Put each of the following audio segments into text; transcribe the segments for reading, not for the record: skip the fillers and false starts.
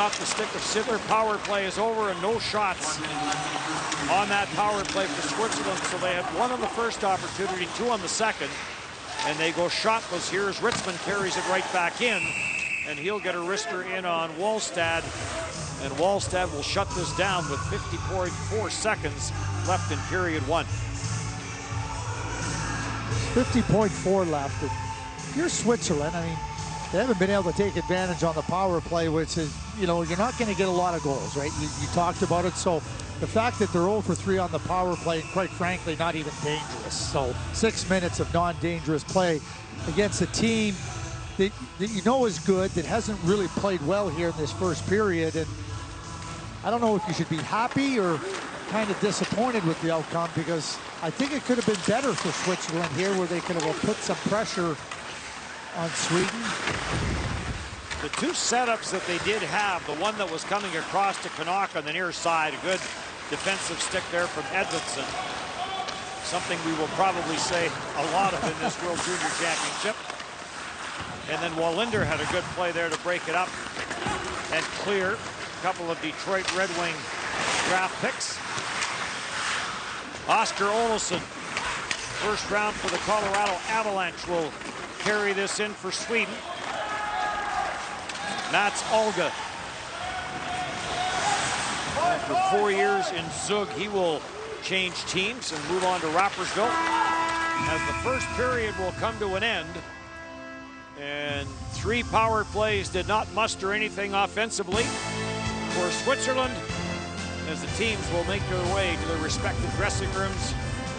Off the stick of Sidler. Power play is over and no shots on that power play for Switzerland. So they had one on the first opportunity, two on the second, and they go shotless here as Ritzman carries it right back in, and he'll get a wrister in on Wallstad, and Wallstad will shut this down with 50.4 seconds left in period one. 50.4 left. If you're Switzerland, I mean, they haven't been able to take advantage on the power play, which is, you know, you're not going to get a lot of goals, right? You talked about it. So the fact that they're 0 for 3 on the power play, and quite frankly, not even dangerous. So 6 minutes of non-dangerous play against a team that you know is good, that hasn't really played well here in this first period. And I don't know if you should be happy or kind of disappointed with the outcome, because I think it could have been better for Switzerland here, where they could have put some pressure on Sweden. The two setups that they did have, the one that was coming across to Canuck on the near side, a good defensive stick there from Edvinsson. Something we will probably say a lot of in this World Junior Championship. And then Wallinder had a good play there to break it up and clear. A couple of Detroit Red Wing draft picks. Oscar Olsson, first round for the Colorado Avalanche, will carry this in for Sweden. Mats Olga. After 4 years in Zug, he will change teams and move on to Rappersville, as the first period will come to an end. And 3 power plays did not muster anything offensively for Switzerland, as the teams will make their way to their respective dressing rooms.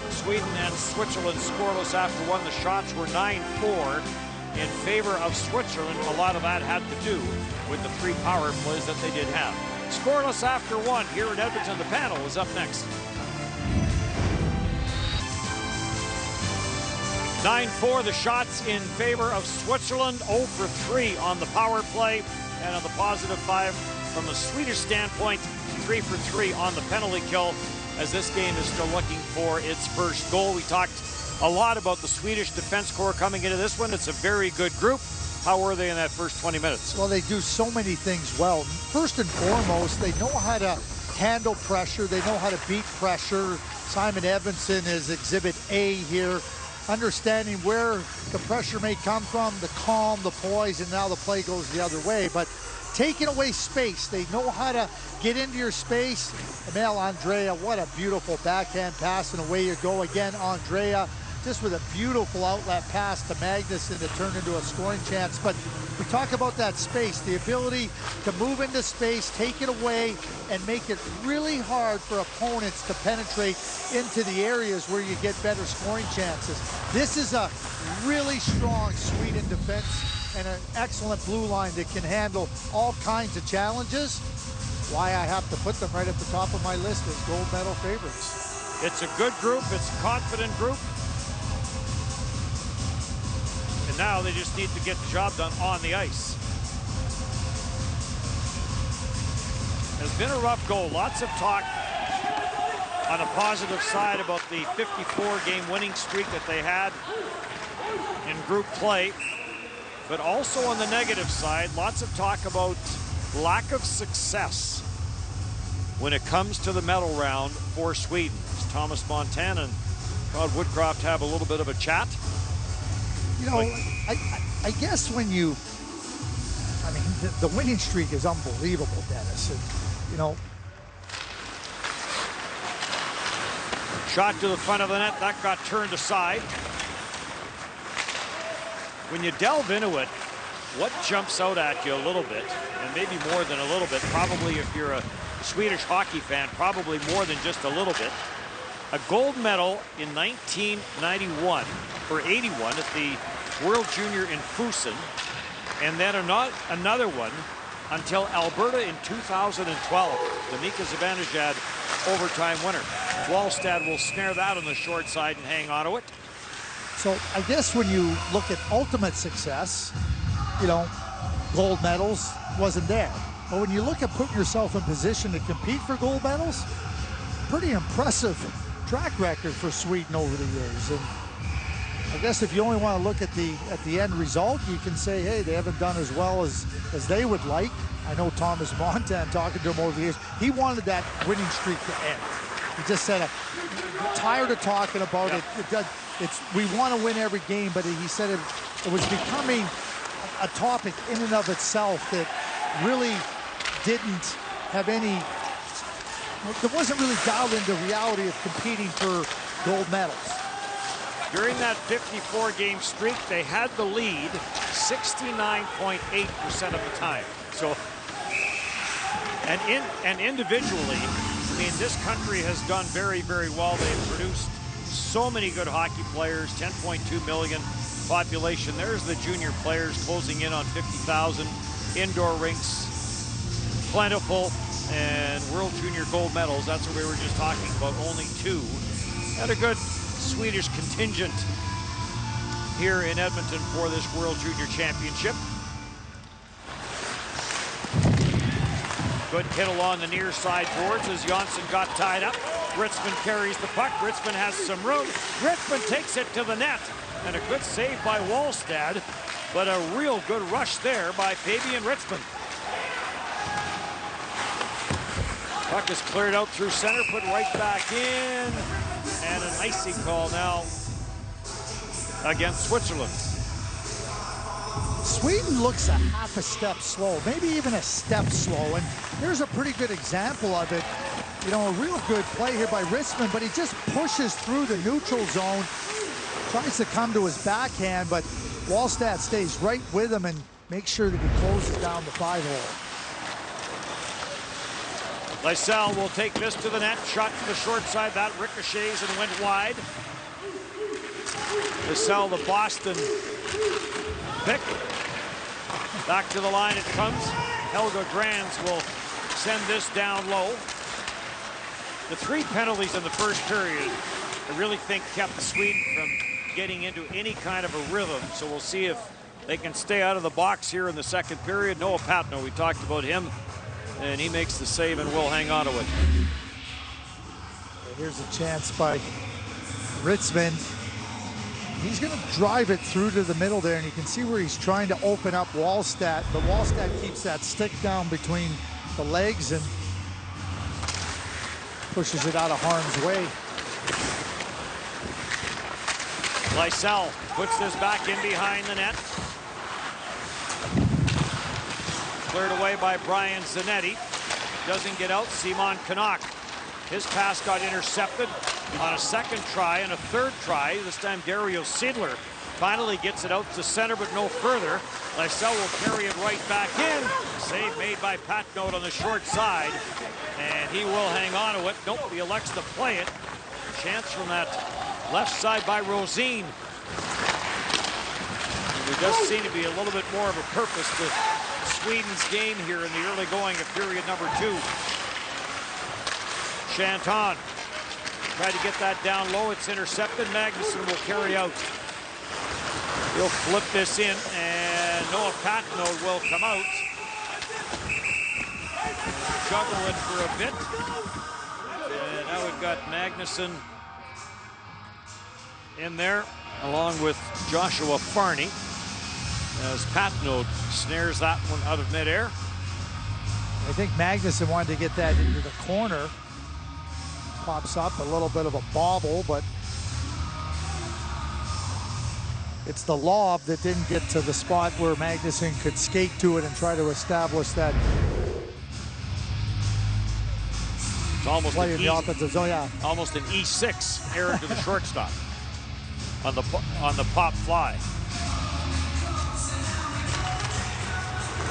Sweden and Switzerland scoreless after one. The shots were 9-4 in favor of Switzerland. A lot of that had to do with the 3 power plays that they did have. Scoreless after one here in Edmonton. The panel is up next. 9-4, the shots in favor of Switzerland. 0 for 3 on the power play, and on the positive 5 from a Swedish standpoint, 3 for 3 on the penalty kill, as this game is still looking for its first goal. We talked a lot about the Swedish defense corps coming into this one. It's a very good group. How were they in that first 20 minutes? Well, they do so many things well. First and foremost, they know how to handle pressure. They know how to beat pressure. Simon Edvinsson is exhibit A here, understanding where the pressure may come from, the calm, the poise, and now the play goes the other way. But taking away space, they know how to get into your space. Emil Andrea, what a beautiful backhand pass, and away you go again. Andrea just with a beautiful outlet pass to Magnuson to turn into a scoring chance. But we talk about that space, the ability to move into space, take it away, and make it really hard for opponents to penetrate into the areas where you get better scoring chances. This is a really strong Sweden defense and an excellent blue line that can handle all kinds of challenges. Why I have to put them right at the top of my list as gold medal favorites. It's a good group, it's a confident group. And now they just need to get the job done on the ice. It's been a rough goal. Lots of talk on a positive side about the 54-game winning streak that they had in group play. But also on the negative side, lots of talk about lack of success when it comes to the medal round for Sweden. As Thomas Montana and Rod Woodcroft have a little bit of a chat. You know, I guess when you, I mean, the winning streak is unbelievable, Dennis. And, you know. Shot to the front of the net, that got turned aside. When you delve into it, what jumps out at you a little bit, and maybe more than a little bit, probably if you're a Swedish hockey fan, probably more than just a little bit. A gold medal in 1991 or 81 at the World Junior in Fusen, and then another one until Alberta in 2012. The Mika Zibanejad overtime winner. Wallstad will snare that on the short side and hang on to it. So I guess when you look at ultimate success, you know, gold medals wasn't there. But when you look at putting yourself in position to compete for gold medals, pretty impressive track record for Sweden over the years. And I guess if you only want to look at the end result, you can say, hey, they haven't done as well as they would like. I know Thomas Montan, talking to him over the years, he wanted that winning streak to end. He just said, I'm tired of talking about it. We want to win every game, but he said it was becoming a topic in and of itself that really didn't have any, that wasn't really dialed into reality of competing for gold medals. During that 54-game streak, they had the lead 69.8% of the time. So, and individually, I mean, this country has done very, very well. They've produced so many good hockey players, 10.2 million population. There's the junior players closing in on 50,000. Indoor rinks, plentiful, and World Junior gold medals. That's what we were just talking about, only 2. And a good Swedish contingent here in Edmonton for this World Junior Championship. Good hit along the near side boards as Jonsson got tied up. Ritzman carries the puck. Ritzman has some room. Ritzman takes it to the net. And a good save by Wallstad, but a real good rush there by Fabian Ritzman. Puck is cleared out through center, put right back in. And an icy call now against Switzerland. Sweden looks a half a step slow, maybe even a step slow, and here's a pretty good example of it. You know, a real good play here by Ritzman, but he just pushes through the neutral zone, tries to come to his backhand, but Wallstad stays right with him and makes sure that he closes down the 5-hole. Lysell will take this to the net, shot to the short side, that ricochets and went wide. Lysell, the Boston pick. Back to the line it comes. Helga Granz will send this down low. The 3 penalties in the first period, I really think kept Sweden from getting into any kind of a rhythm. So we'll see if they can stay out of the box here in the second period. Noah Patno, we talked about him, and he makes the save and will hang on to it. Here's a chance by Ritzman. He's going to drive it through to the middle there, and you can see where he's trying to open up Wallstad, but Wallstad keeps that stick down between the legs and pushes it out of harm's way. Lysell puts this back in behind the net. Cleared away by Brian Zanetti. Doesn't get out. Simon Canuck. His pass got intercepted on a second try and a third try. This time Dario Siedler finally gets it out to center, but no further. Lysell will carry it right back in. Save made by Patno on the short side, and he will hang on to it. Nope, he elects to play it. Chance from that left side by Rosine. There does seem to be a little bit more of a purpose to Sweden's game here in the early going of period number 2. Chanton tried to get that down low. It's intercepted. Magnuson will carry out. He'll flip this in, and Noah Patno will come out. Juggle it for a bit. And now we've got Magnuson in there, along with Joshua Farney, as Patno snares that one out of midair. I think Magnuson wanted to get that into the corner. Pops up, a little bit of a bobble, but it's the lob that didn't get to the spot where Magnuson could skate to it and try to establish that it's almost play in the offensive zone. Yeah, almost an E6 error to the shortstop on the pop fly.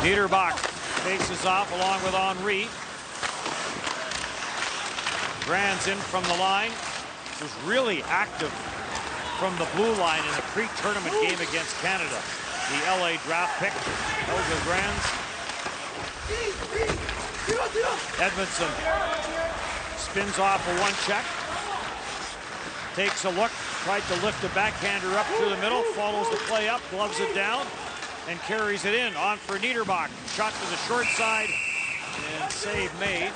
Niederbach faces off along with Henry. Granz in from the line. Was really active from the blue line in a pre-tournament game against Canada. The LA draft pick, Helga Granz. Edmondson spins off a one check. Takes a look, tried to lift the backhander up through the middle, follows the play up, gloves it down, and carries it in. On for Niederbach. Shot to the short side, and save made.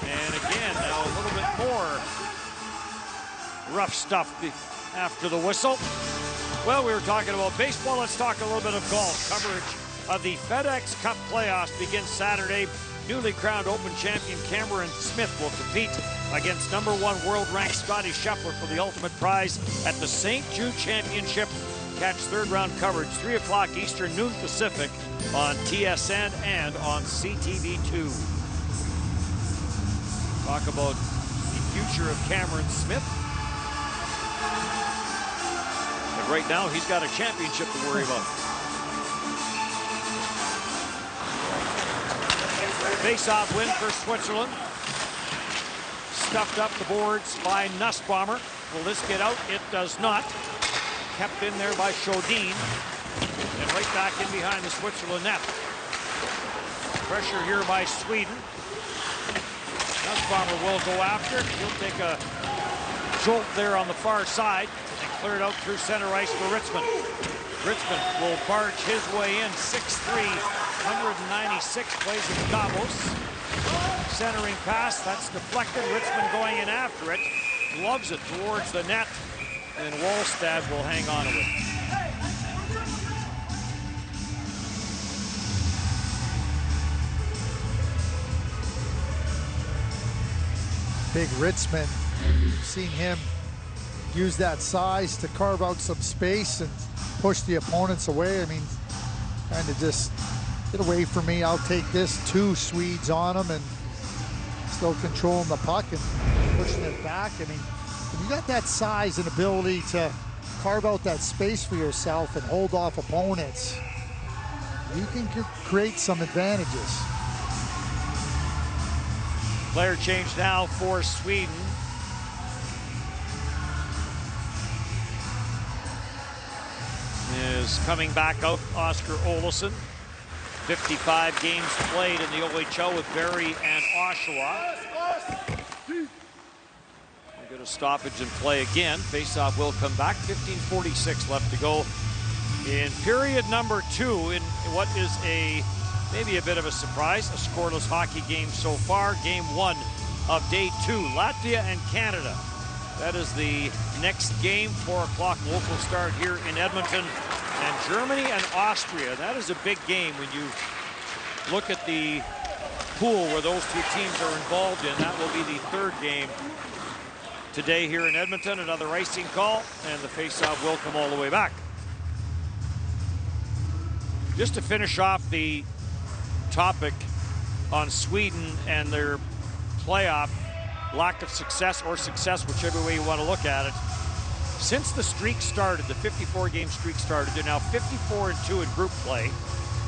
And again, now a little bit more rough stuff after the whistle. Well, we were talking about baseball. Let's talk a little bit of golf. Coverage of the FedEx Cup playoffs begin Saturday. Newly crowned Open champion Cameron Smith will compete against #1 world-ranked Scotty Scheffler for the ultimate prize at the St. Jude Championship. Catch third-round coverage, 3 o'clock Eastern, noon Pacific, on TSN and on CTV2. Talk about the future of Cameron Smith. But right now, he's got a championship to worry about. Face-off win for Switzerland. Stuffed up the boards by Nussbaumer. Will this get out? It does not. Kept in there by Chaudin. And right back in behind the Switzerland net. Pressure here by Sweden. Nussbaumer will go after it. He'll take a jolt there on the far side and clear it out through center ice for Ritzman. Ritzman will barge his way in, 6'3", 196, plays at Davos. Centering pass, that's deflected. Ritzman going in after it. Loves it towards the net. And Wallstad will hang on to it. Big Ritzman. You've seen him use that size to carve out some space and push the opponents away. I mean, trying to just get away from me. I'll take this. 2 Swedes on him and still controlling the puck and pushing it back. I mean, when you got that size and ability to carve out that space for yourself and hold off opponents, you can create some advantages. Player change now for Sweden. Is coming back out Oscar Olsson. 55 games played in the OHL with Barrie and Oshawa. We'll get a stoppage and play again. Faceoff will come back. 15:46 left to go in period number 2 in what is maybe a bit of a surprise, a scoreless hockey game so far. Game 1 of day 2, Latvia and Canada. That is the next game, 4 o'clock local start here in Edmonton. And Germany and Austria, that is a big game when you look at the pool where those 2 teams are involved in. That will be the 3rd game today here in Edmonton. Another icing call, and the faceoff will come all the way back. Just to finish off the topic on Sweden and their playoff lack of success, or success, whichever way you want to look at it. Since the streak started, the 54-game streak started, they're now 54-2 in group play,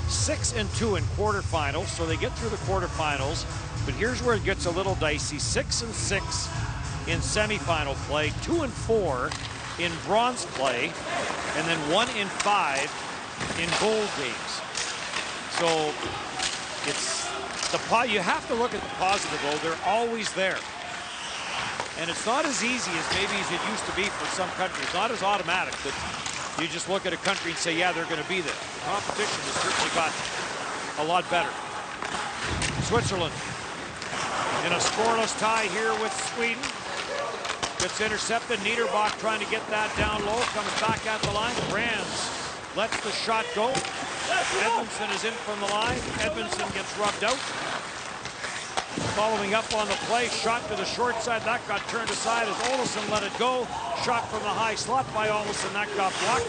6-2 in quarterfinals, so they get through the quarterfinals. But here's where it gets a little dicey: 6-6 in semifinal play, 2-4 in bronze play, and then 1-5 in gold games. So it's you have to look at the positive, though. They're always there. And it's not as easy as maybe as it used to be for some countries. Not as automatic that you just look at a country and say, yeah, they're going to be there. The competition has certainly got a lot better. Switzerland in a scoreless tie here with Sweden. Gets intercepted. Niederbach trying to get that down low. Comes back at the line. Brands lets the shot go. Edmondson is in from the line. Edmondson gets rubbed out. Following up on the play, shot to the short side. That got turned aside as Olsson let it go. Shot from the high slot by Olsson. That got blocked.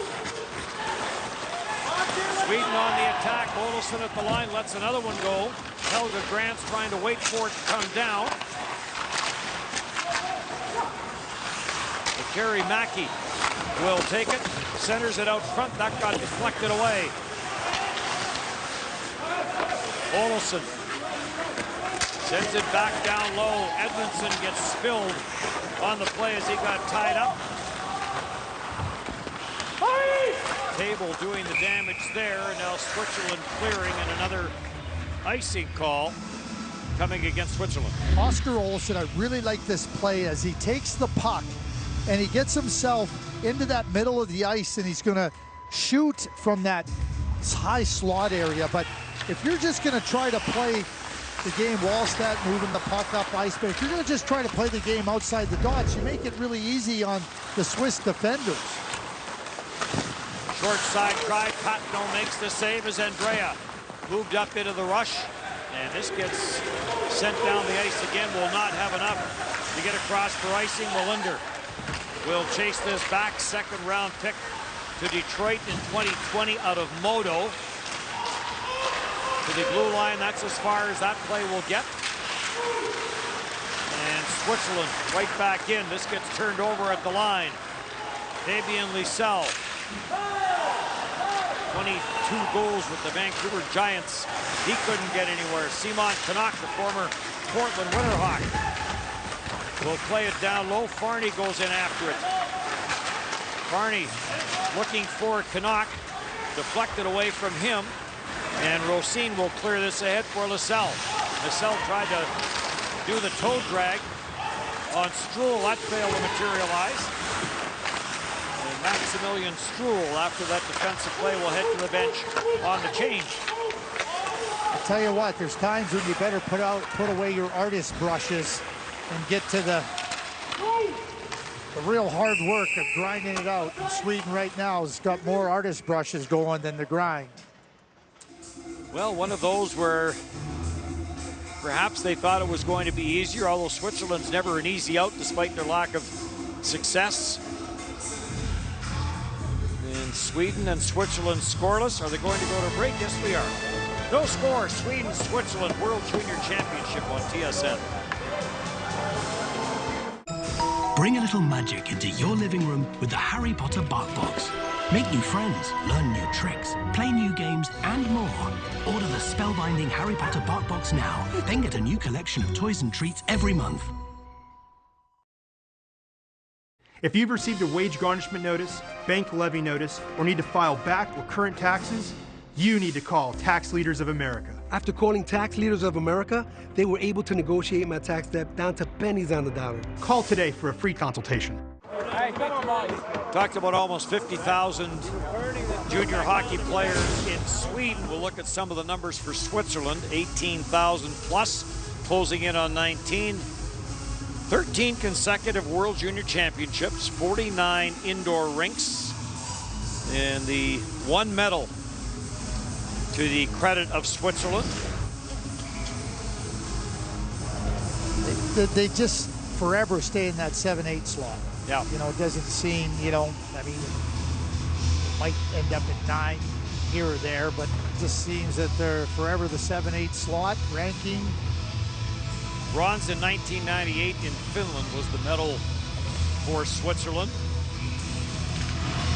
Sweden on the attack. Olsson at the line lets another one go. Helga Grant's trying to wait for it to come down. Kerry Mackey will take it. Centers it out front. That got deflected away. Olsson sends it back down low. Edmondson gets spilled on the play as he got tied up. Table doing the damage there, and now Switzerland clearing, and another icing call coming against Switzerland. Oscar Olsson, I really like this play as he takes the puck and he gets himself into that middle of the ice, and he's going to shoot from that high slot area. But if you're just going to try to play the game, Wallstad moving the puck up ice, but if you're going to just try to play the game outside the dots, you make it really easy on the Swiss defenders. Short side try. Patno makes the save as Andrea moved up into the rush, and this gets sent down the ice again. Will not have enough to get across for icing. Molinder will chase this back. Second round pick to Detroit in 2020 out of Modo. To the blue line, that's as far as that play will get. And Switzerland right back in. This gets turned over at the line. Fabian Lysell, 22 goals with the Vancouver Giants. He couldn't get anywhere. Simon Canuck, the former Portland Winterhawk, will play it down low. Farney goes in after it. Farney looking for Canuck, deflected away from him, and Rosine will clear this ahead for Lysell. Lysell tried to do the toe drag on Struhl. That failed to materialize. And Maximilian Struhl, after that defensive play, will head to the bench on the change. I'll tell you what, there's times when you better put away your artist brushes and get to the real hard work of grinding it out. And Sweden right now has got more artist brushes going than the grind. Well, one of those where perhaps they thought it was going to be easier, although Switzerland's never an easy out despite their lack of success. And Sweden and Switzerland scoreless. Are they going to go to break? Yes, we are. No score. Sweden, Switzerland, World Junior Championship on TSN. Bring a little magic into your living room with the Harry Potter BarkBox. Make new friends, learn new tricks, play new games, and more. Order the spellbinding Harry Potter BarkBox now, then get a new collection of toys and treats every month. If you've received a wage garnishment notice, bank levy notice, or need to file back or current taxes, you need to call Tax Leaders of America. After calling Tax Leaders of America, they were able to negotiate my tax debt down to pennies on the dollar. Call today for a free consultation. Hey, come on, boys. Talked about almost 50,000 junior hockey players in Sweden. We'll look at some of the numbers for Switzerland. 18,000 plus, closing in on 19. 13 consecutive World Junior Championships, 49 indoor rinks, and the one medal to the credit of Switzerland. They just forever stay in that 7-8 slot. Yeah. You know, it doesn't seem, you know, I mean, it might end up at 9 here or there, but it just seems that they're forever the 7-8 slot ranking. Bronze in 1998 in Finland was the medal for Switzerland.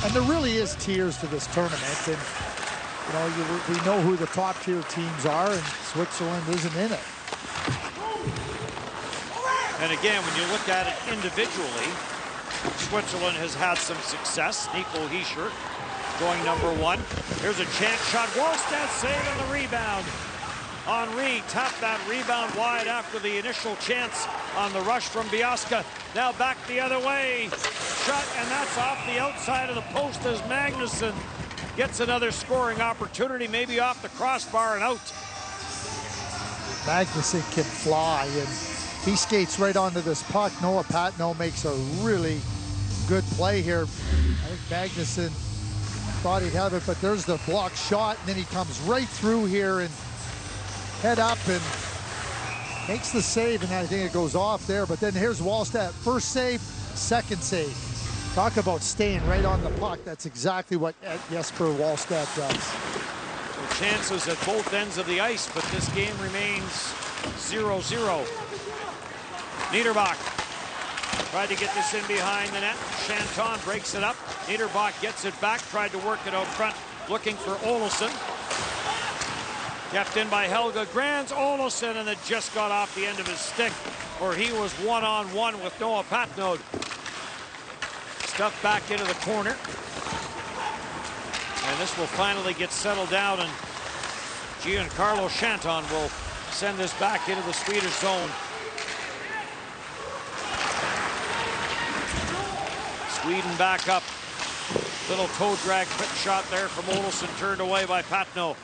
And there really is tiers to this tournament, and you know, we know who the top tier teams are, and Switzerland isn't in it. And again, when you look at it individually, Switzerland has had some success. Nico Hischier going #1. Here's a chance shot. Wallstedt saving the rebound. Henri tapped that rebound wide after the initial chance on the rush from Biasca. Now back the other way. Shot, and that's off the outside of the post as Magnusson gets another scoring opportunity, maybe off the crossbar and out. Magnusson can fly, and he skates right onto this puck. Noah Patno makes a really good play here. I think Magnusson thought he'd have it, but there's the block shot, and then he comes right through here and head up and makes the save, and I think it goes off there. But then here's Wallstedt. First save, second save. Talk about staying right on the puck. That's exactly what Jesper Wallstedt does. So chances at both ends of the ice, but this game remains 0-0. Niederbach tried to get this in behind the net. Chanton breaks it up. Niederbach gets it back, tried to work it out front, looking for Olofsson. Kept in by Helge Grans. Olofsson, and it just got off the end of his stick, or he was one-on-one with Noah Patnode. Stuffed back into the corner. And this will finally get settled down, and Giancarlo Chanton will send this back into the Swedish zone. Sweden back up. Little toe drag quick shot there from Olofsson, turned away by Patno.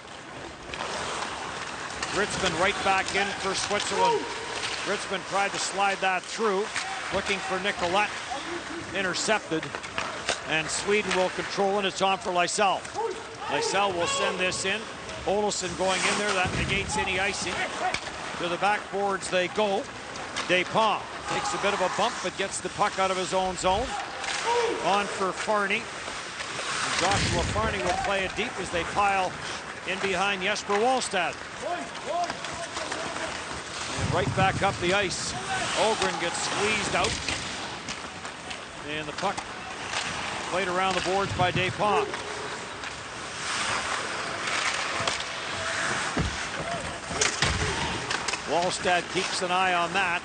Ritzman right back in for Switzerland. Ritzman tried to slide that through, looking for Nicolette. Intercepted, and Sweden will control, and it's on for Lysell. Lysell will send this in. Olofsson going in there, that negates any icing. To the backboards they go. Despont takes a bit of a bump, but gets the puck out of his own zone. On for Farney. Joshua Farney will play it deep as they pile in behind Jesper Wallstad. And right back up the ice. Ogren gets squeezed out. And the puck played around the boards by Despont. Wallstad keeps an eye on that.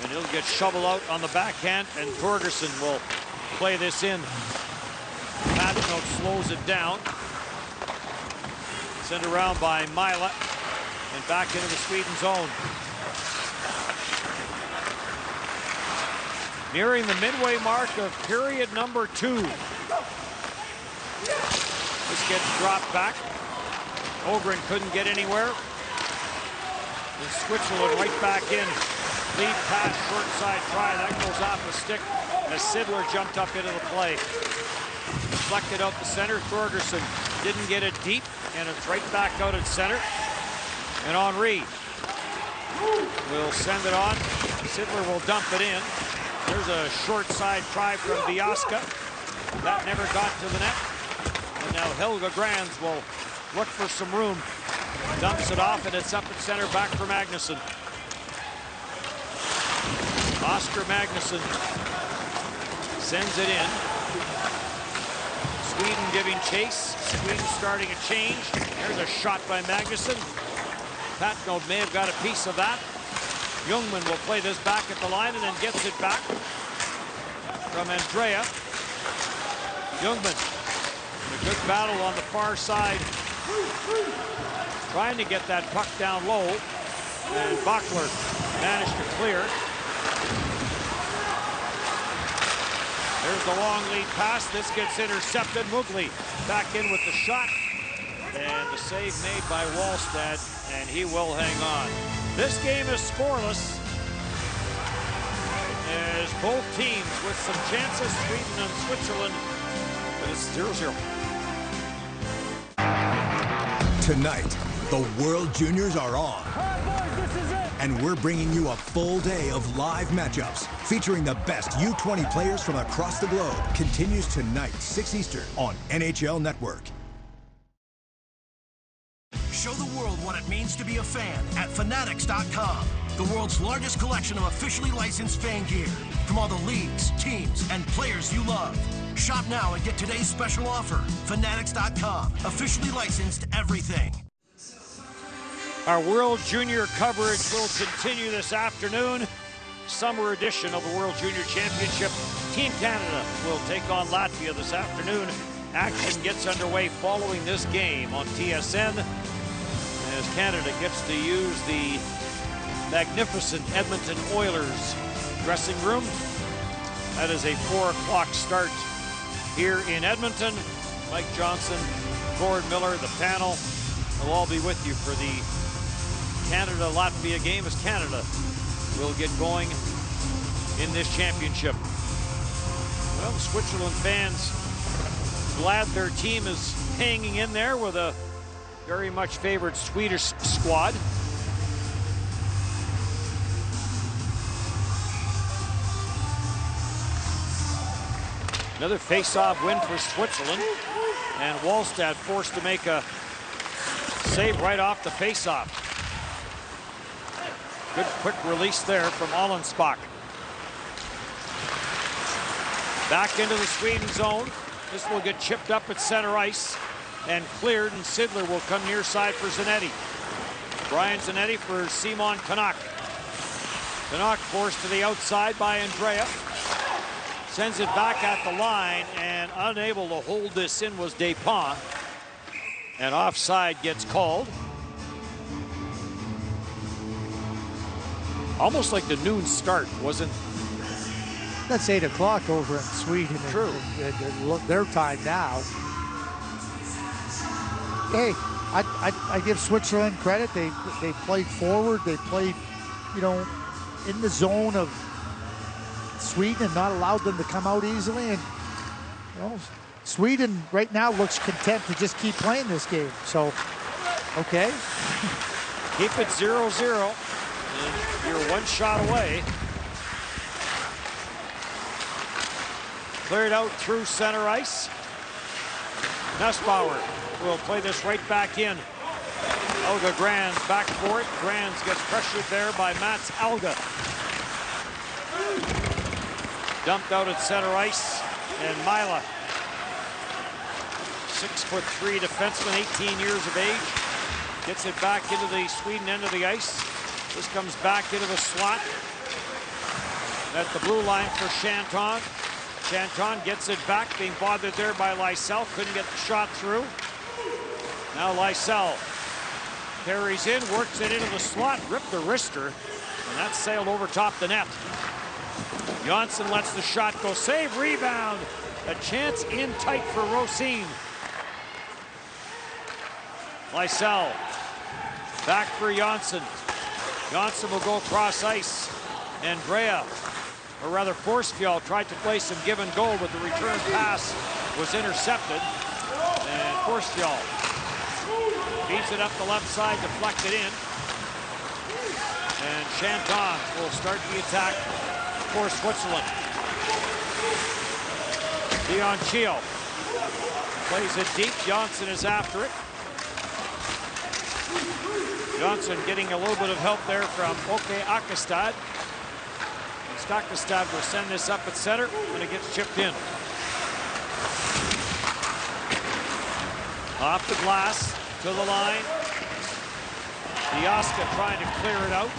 And he'll get shoveled out on the backhand, and Torgerson will play this in. Patnote slows it down. Sent around by Mila, and back into the Sweden zone. Nearing the midway mark of period number 2. This gets dropped back. Ogren couldn't get anywhere. And Switzerland right back in. Lead pass, short side try. That goes off the stick as Sidler jumped up into the play. Deflected out the center. Thorgerson didn't get it deep, and it's right back out at center. And Henry will send it on. Sidler will dump it in. There's a short side try from Biaska. That never got to the net. And now Helga Grands will look for some room. Dumps it off, and it's up at center, back for Magnusson. Oscar Magnusson sends it in. Sweden giving chase. Sweden starting a change. There's a shot by Magnusson. Patnote may have got a piece of that. Ljungman will play this back at the line and then gets it back from Andrea. Ljungman, a good battle on the far side. Trying to get that puck down low. And Bachler managed to clear. There's the long lead pass. This gets intercepted. Mugli back in with the shot. And the save made by Wallstad, and he will hang on. This game is scoreless as both teams with some chances, Sweden and Switzerland, but it's 0-0. Tonight, the World Juniors are on. And we're bringing you a full day of live matchups featuring the best U20 players from across the globe. Continues tonight, 6 Eastern on NHL Network. Show the world what it means to be a fan at Fanatics.com. The world's largest collection of officially licensed fan gear from all the leagues, teams, and players you love. Shop now and get today's special offer. Fanatics.com. Officially licensed everything. Our World Junior coverage will continue this afternoon. Summer edition of the World Junior Championship. Team Canada will take on Latvia this afternoon. Action gets underway following this game on TSN as Canada gets to use the magnificent Edmonton Oilers dressing room. That is a 4 o'clock start here in Edmonton. Mike Johnson, Gord Miller, the panel will all be with you for the Canada-Latvia game as Canada will get going in this championship. Well, the Switzerland fans glad their team is hanging in there with a very much favored Swedish squad. Another face-off win for Switzerland, and Wallstad forced to make a save right off the face-off. Good quick release there from Allenspach. Back into the Sweden zone. This will get chipped up at center ice and cleared, and Sidler will come near side for Zanetti. Brian Zanetti for Simon Canuck. Canuck forced to the outside by Andrea. Sends it back at the line, and unable to hold this in was Despont. And offside gets called. Almost like the noon start, wasn't? That's 8 o'clock over in Sweden. True. And their time now. Hey, I give Switzerland credit. They played forward. They played, you know, in the zone of Sweden and not allowed them to come out easily. And, you know, Sweden right now looks content to just keep playing this game. So, okay. Keep it 0-0. And you're one shot away. Cleared out through center ice. Nussbauer will play this right back in. Elga Granz back for it. Granz gets pressured there by Mats Alga. Dumped out at center ice. And Mila, 6'3" defenseman, 18 years of age. Gets it back into the Sweden end of the ice. This comes back into the slot. At the blue line for Chanton. Chanton gets it back, being bothered there by Lysell. Couldn't get the shot through. Now Lysell carries in, works it into the slot, ripped the wrister, and that sailed over top the net. Johnson lets the shot go. Save, rebound. A chance in tight for Rosine. Lysell back for Johnson. Johnson will go across ice. Andrea, or rather Forsfjell, tried to play some give and go, but the return pass was intercepted. And Forsfjell feeds it up the left side, deflected in. And Chanton will start the attack for Switzerland. Dionchio plays it deep. Johnson is after it. Johnson getting a little bit of help there from Oke Akestad. Stakestad will send this up at center, and it gets chipped in. Off the glass, to the line. Biaska trying to clear it out.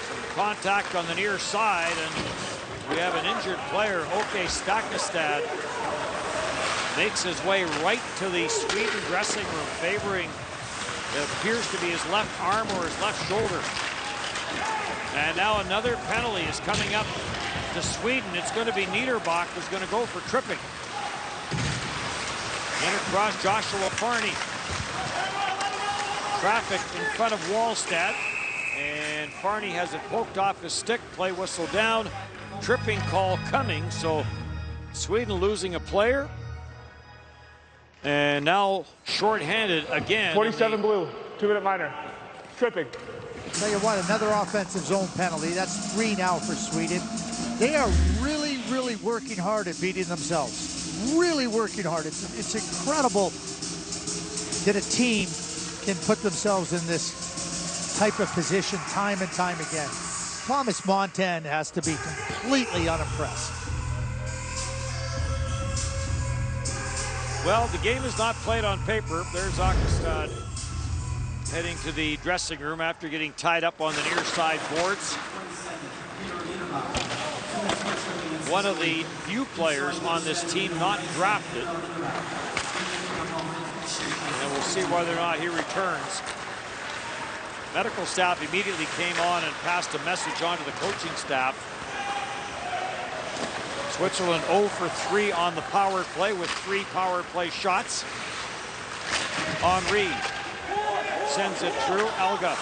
Some contact on the near side, and we have an injured player. Oke Stakestad makes his way right to the Sweden dressing room, favoring it appears to be his left arm or his left shoulder. And now another penalty is coming up to Sweden. It's going to be Niederbach who's going to go for tripping. In across Joshua Farney. Traffic in front of Wallstad. And Farney has it poked off his stick. Play whistle down. Tripping call coming. So Sweden losing a player. And now shorthanded again. 47 blue, 2-minute minor. Tripping. Tell you what, another offensive zone penalty. That's 3 now for Sweden. They are really, really working hard at beating themselves. Really working hard. It's incredible that a team can put themselves in this type of position time and time again. Thomas Montan has to be completely unimpressed. Well, the game is not played on paper. There's Akestad heading to the dressing room after getting tied up on the near side boards. One of the few players on this team not drafted. And we'll see whether or not he returns. Medical staff immediately came on and passed a message on to the coaching staff. Switzerland 0 for 3 on the power play with 3 power play shots. Henri sends it through. Elga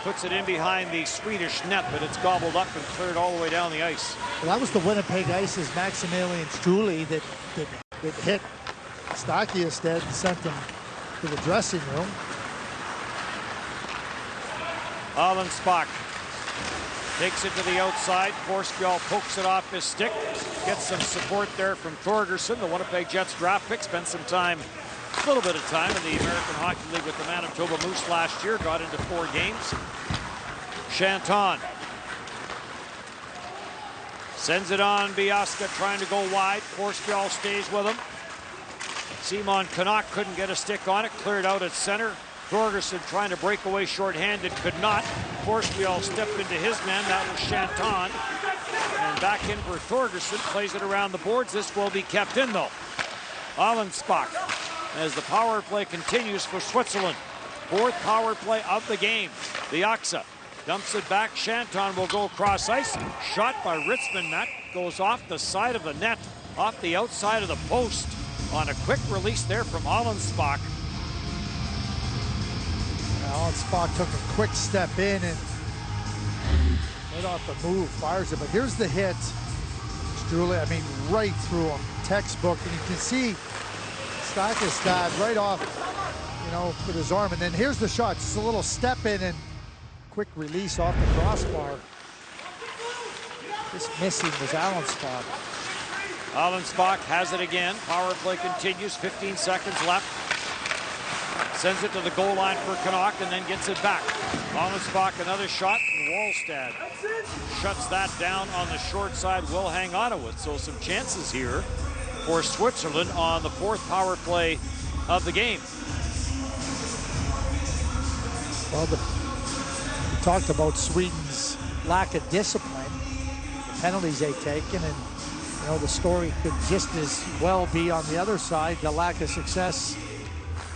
puts it in behind the Swedish net, but it's gobbled up and cleared all the way down the ice. Well, that was the Winnipeg Ice's Maximilian Struli that hit Stakestad and sent him to the dressing room. Allenspach takes it to the outside. Forsfjell pokes it off his stick. Gets some support there from Thorgerson. The Winnipeg Jets draft pick spent some time, a little bit of time in the American Hockey League with the Manitoba Moose last year. Got into 4 games. Chanton sends it on. Biaska trying to go wide. Forsfjell stays with him. Simon Canuck couldn't get a stick on it. Cleared out at center. Thorgerson trying to break away shorthanded, could not. Forsfjell stepped into his man. That was Chanton. And back in for Thorgerson. Plays it around the boards. This will be kept in, though. Allenspach, as the power play continues for Switzerland. 4th power play of the game. Biaxa dumps it back. Chanton will go across ice. Shot by Ritzman. That goes off the side of the net, off the outside of the post on a quick release there from Allenspach. Allenspach took a quick step in and right off the move, fires it. But here's the hit. Julie. I mean, right through him. Textbook. And you can see Stakastad right off, you know, with his arm. And then here's the shot. Just a little step in and quick release off the crossbar. Just missing was Allenspach. Allenspach has it again. Power play continues. 15 seconds left. Sends it to the goal line for Canuck and then gets it back. Allenspach another shot, and Wallstad shuts that down on the short side. Will hang on to it. So some chances here for Switzerland on the 4th power play of the game. Well, we talked about Sweden's lack of discipline, the penalties they've taken, and you know the story could just as well be on the other side, the lack of success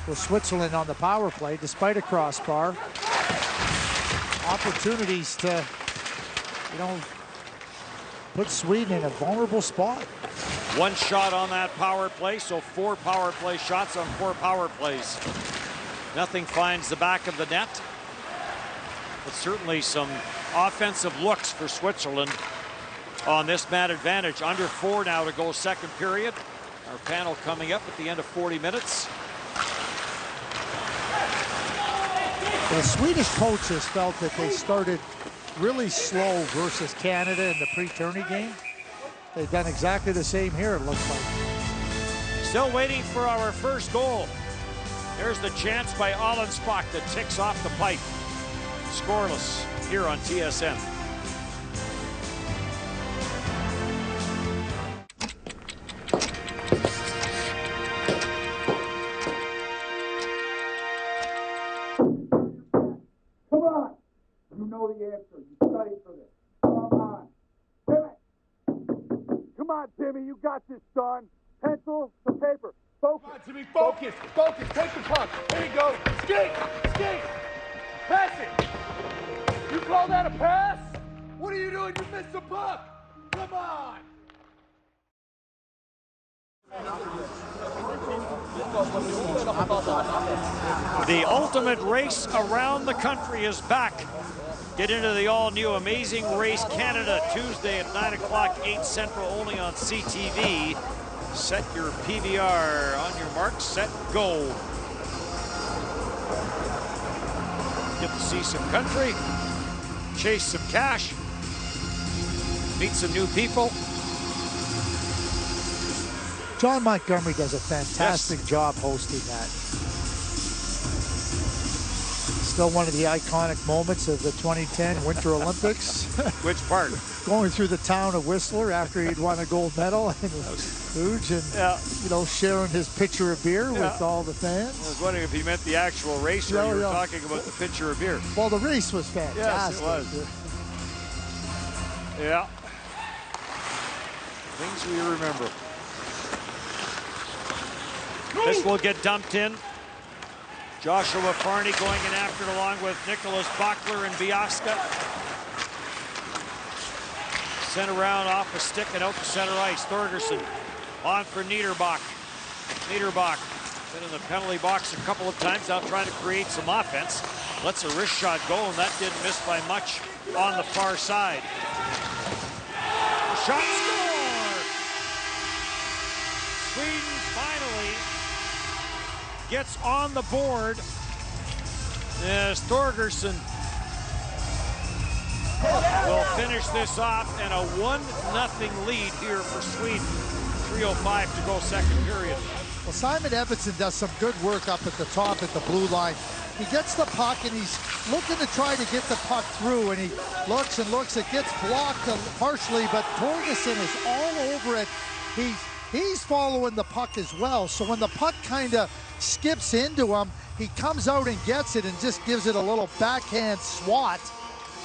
for Switzerland on the power play, despite a crossbar. Opportunities to, you know, put Sweden in a vulnerable spot. 1 shot on that power play, so 4 power play shots on 4 power plays. Nothing finds the back of the net. But certainly some offensive looks for Switzerland on this man advantage. Under 4 now to go second period. Our panel coming up at the end of 40 minutes. The Swedish coaches felt that they started really slow versus Canada in the pre-tourney game. They've done exactly the same here, it looks like. Still waiting for our first goal. There's the chance by Allenspach that ticks off the pipe. Scoreless here on TSN. Come on. You know the answer. You studied for this. Come on. Timmy. Come on, Timmy. You got this, son. Pencil to paper. Focus. Come on, Timmy. Focus. Focus. Take the puck. Here you go. Skate. Skate. Pass it. You call that a pass? What are you doing? You missed the puck. Come on. The ultimate race around the country is back. Get into the all-new Amazing Race Canada Tuesday at 9 o'clock, 8 Central, only on CTV. Set your PVR on your mark, set, go. Get to see some country, chase some cash, meet some new people. John Montgomery does a fantastic job hosting that. Still one of the iconic moments of the 2010 Winter Olympics. Which part? Going through the town of Whistler after he'd won a gold medal, and huge, and you know, sharing his pitcher of beer with all the fans. I was wondering if he meant the actual race or you were talking about the pitcher of beer. Well, the race was fantastic. Yes, it was. Yeah. Things we remember. This will get dumped in. Joshua Farney going in after it along with Nicholas Bachler and Biaska. Sent around off a stick and out to center ice. Thorgerson on for Niederbach. Niederbach been in the penalty box a couple of times, now trying to create some offense. Lets a wrist shot go, and that didn't miss by much on the far side. Shot score! Sweden finally gets on the board as Thorgerson will finish this off, and a 1-0 lead here for Sweden. 3:05 to go second period. Well, Simon Edvinsson does some good work up at the top at the blue line. He gets the puck and he's looking to try to get the puck through, and he looks and looks. It gets blocked partially, but Thorgerson is all over it. He's following the puck as well. So when the puck kind of skips into him, he comes out and gets it and just gives it a little backhand swat.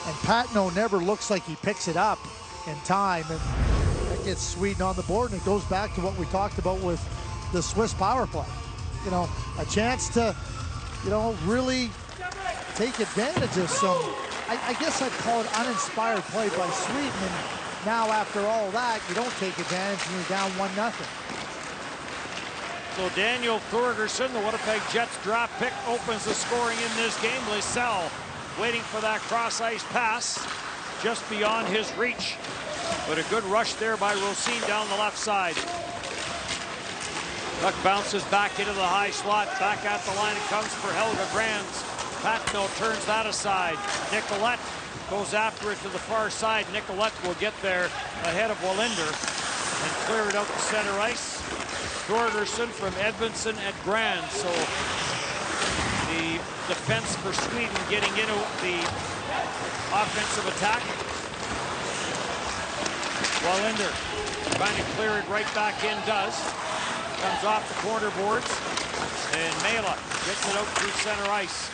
And Patno never looks like he picks it up in time. And that gets Sweden on the board, and it goes back to what we talked about with the Swiss power play. You know, a chance to, you know, really take advantage of some, I guess I'd call it uninspired play by Sweden. And now after all that, you don't take advantage and you're down 1-0. So Daniel Thorgerson, the Winnipeg Jets draft pick, opens the scoring in this game. Lysell waiting for that cross-ice pass just beyond his reach. But a good rush there by Rosine down the left side. Puck bounces back into the high slot. Back at the line it comes for Helga Grands. Patno turns that aside. Nicolette goes after it to the far side. Nicolette will get there ahead of Wallinder and clear it out to center ice. Thorgerson from Edmondson at Grand. So the defense for Sweden getting into the offensive attack. Wallinder trying to clear it right back in, does. Comes off the corner boards. And Mela gets it out through center ice.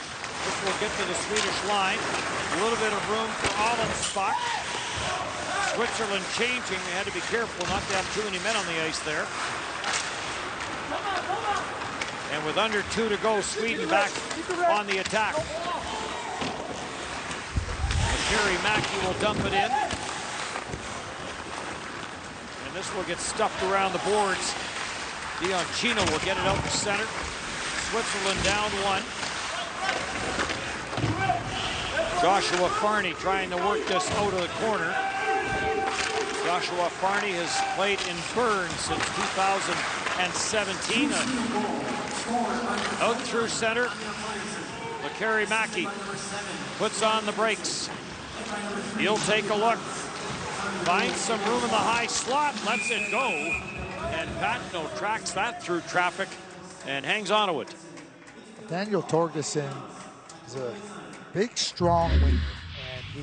This will get to the Swedish line. A little bit of room for Allenstock. Switzerland changing. They had to be careful not to have too many men on the ice there. And with under 2 to go, Sweden back on the attack. Kerry Mackey will dump it in. And this will get stuffed around the boards. Dion Chino will get it out to center. Switzerland down 1. Joshua Farney trying to work this out of the corner. Joshua Farney has played in Burns since 2017. Out through center. Kerry Mackey puts on the brakes. He'll take a look. Finds some room in the high slot. Lets it go. And Patno tracks that through traffic and hangs on to it. Daniel Torgerson is a big, strong winger, and he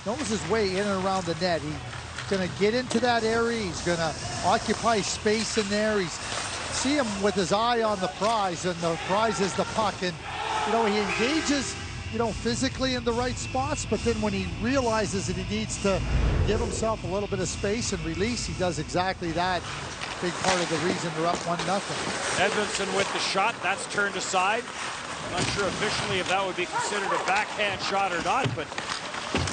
knows his way in and around the net. He's going to get into that area. He's going to occupy space in there. He's see him with his eye on the prize, and the prize is the puck. And you know, he engages, you know, physically in the right spots, but then when he realizes that he needs to give himself a little bit of space and release, he does exactly that. Big part of the reason they're up 1-0. Edmondson with the shot. That's turned aside. I'm not sure officially if that would be considered a backhand shot or not, but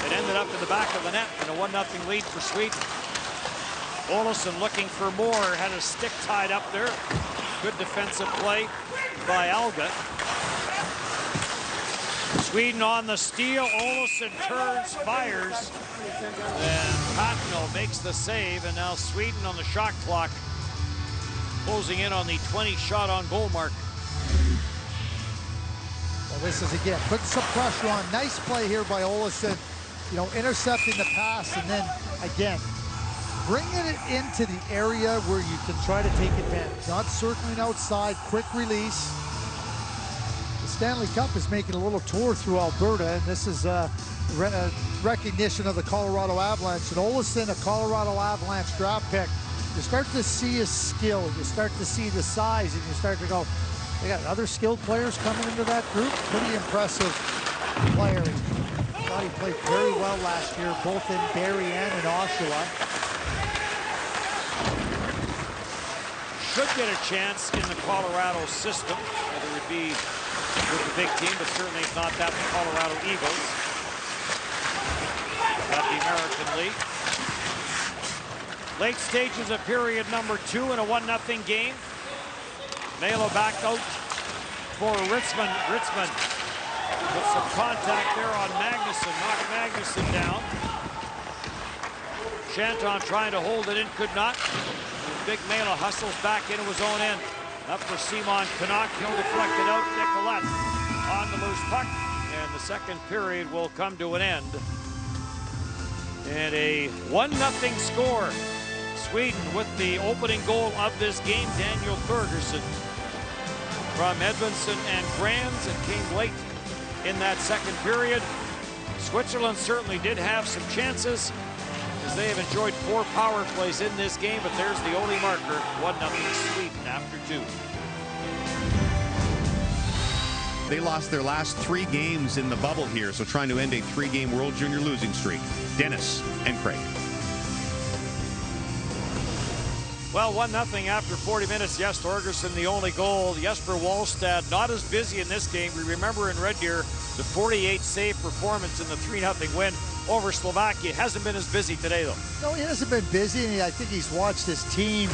it ended up in the back of the net and a 1-0 lead for Sweden. Olofsson looking for more. Had a stick tied up there. Good defensive play by Alga. Sweden on the steal. Olofsson turns, fires. And Patno makes the save, and now Sweden on the shot clock, closing in on the 20 shot on goal mark. Well, this is again putting some pressure on. Nice play here by Olofsson, you know, intercepting the pass and then again bringing it into the area where you can try to take advantage. Not circling outside, quick release. The Stanley Cup is making a little tour through Alberta, and this is recognition of the Colorado Avalanche. And Olofsson, a Colorado Avalanche draft pick, you start to see his skill, you start to see the size, and you start to go, they got other skilled players coming into that group. Pretty impressive player. I thought he played very well last year, both in Barrie and in Oshawa. Should get a chance in the Colorado system, whether it be with the big team, but certainly if not that, the Colorado Eagles. At the American League. Late stages of period number 2 in a 1-0 game. Melo back out for Ritzman. Ritzman with some contact there on Magnuson. Knocked Magnuson down. Shanton trying to hold it in, could not. Big Melo hustles back into his own end. Up for Simon Canuck. He'll deflect it out. Nicolette on the loose puck. And the second period will come to an end. And a 1-0 score. Sweden with the opening goal of this game, Daniel Thorgerson from Edmondson and Grands. It came late in that second period. Switzerland certainly did have some chances, as they have enjoyed 4 power plays in this game, but there's the only marker, 1-0 Sweden after 2. They lost their last 3 games in the bubble here, so trying to end a 3-game World Junior losing streak. Dennis and Craig. Well, 1-0 after 40 minutes. Yes, Thorgerson the only goal. Jesper Wallstad not as busy in this game. We remember in Red Deer the 48 save performance in the 3-0 win over Slovakia. Hasn't been as busy today, though. No, he hasn't been busy, and I think he's watched his team,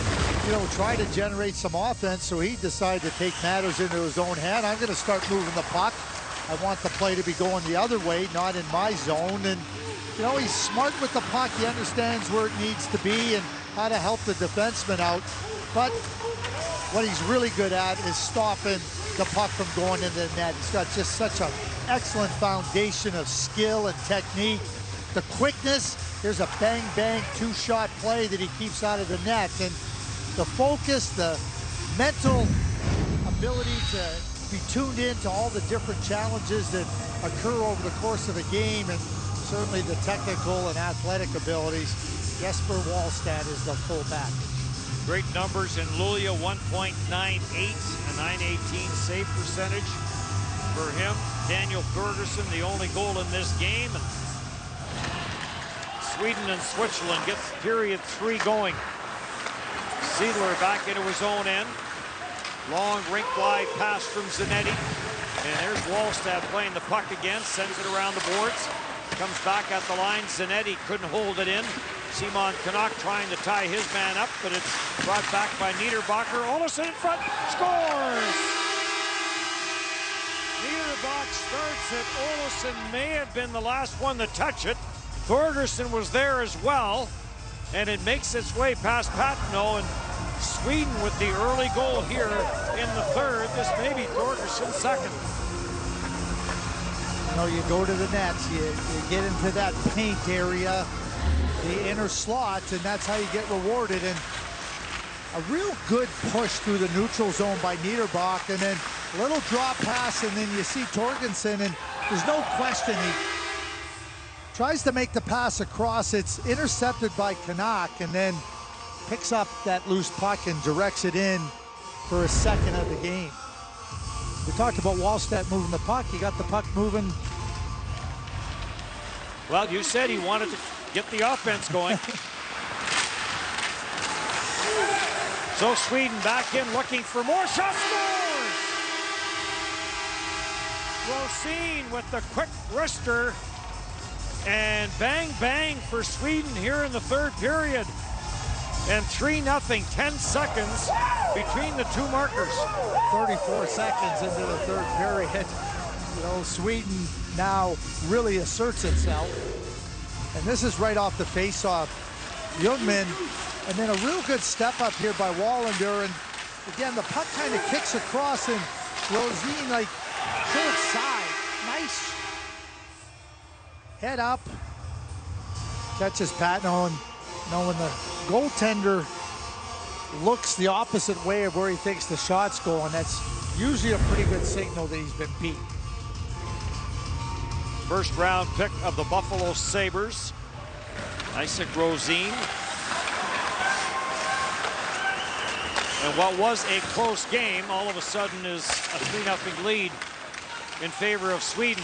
you know, try to generate some offense, so he decided to take matters into his own hand. I'm going to start moving the puck. I want the play to be going the other way, not in my zone, and You know, he's smart with the puck. He understands where it needs to be and how to help the defenseman out. But what he's really good at is stopping the puck from going into the net. He's got just such an excellent foundation of skill and technique. The quickness, here's a bang-bang two-shot play that he keeps out of the net. And the focus, the mental ability to be tuned in to all the different challenges that occur over the course of a game, and certainly the technical and athletic abilities. Jesper Wallstedt is the fullback. Great numbers in Luleå, 1.98, a .918 save percentage for him. Daniel Thorgerson, the only goal in this game. And Sweden and Switzerland gets period 3 going. Siedler back into his own end. Long rink-wide pass from Zanetti. And there's Wallstedt playing the puck again, sends it around the boards. Comes back at the line. Zanetti couldn't hold it in. Simon Canuck trying to tie his man up, but it's brought back by Niederbacher. Olsson in front, scores! Niederbach starts it. Olsson may have been the last one to touch it. Thorgerson was there as well, and it makes its way past Patino, and Sweden with the early goal here in the third. This may be Thorgerson's second. You know, you go to the nets, you get into that paint area, the inner slot, and that's how you get rewarded. And a real good push through the neutral zone by Niederbach, and then a little drop pass, and then you see Thorgerson, and there's no question he tries to make the pass across. It's intercepted by Canuck, and then picks up that loose puck and directs it in for his second of the game. We talked about Wallstedt moving the puck. He got the puck moving. Well, you said he wanted to get the offense going. So Sweden back in looking for more shots. Scores! Rosén with the quick wrister. And bang, bang for Sweden here in the third period. And 3-0, 10 seconds between the two markers. 34 seconds into the third period. You know, Sweden now really asserts itself. And this is right off the face-off. Ljungman, and then a real good step up here by Wallander. And again, the puck kind of kicks across, and Rosén, like, short side. Nice. Head up. Catches Patino, and you know, when the goaltender looks the opposite way of where he thinks the shot's going, that's usually a pretty good signal that he's been beat. First round pick of the Buffalo Sabres, Isaac Rosén. And what was a close game all of a sudden is a 3-0 lead in favor of Sweden.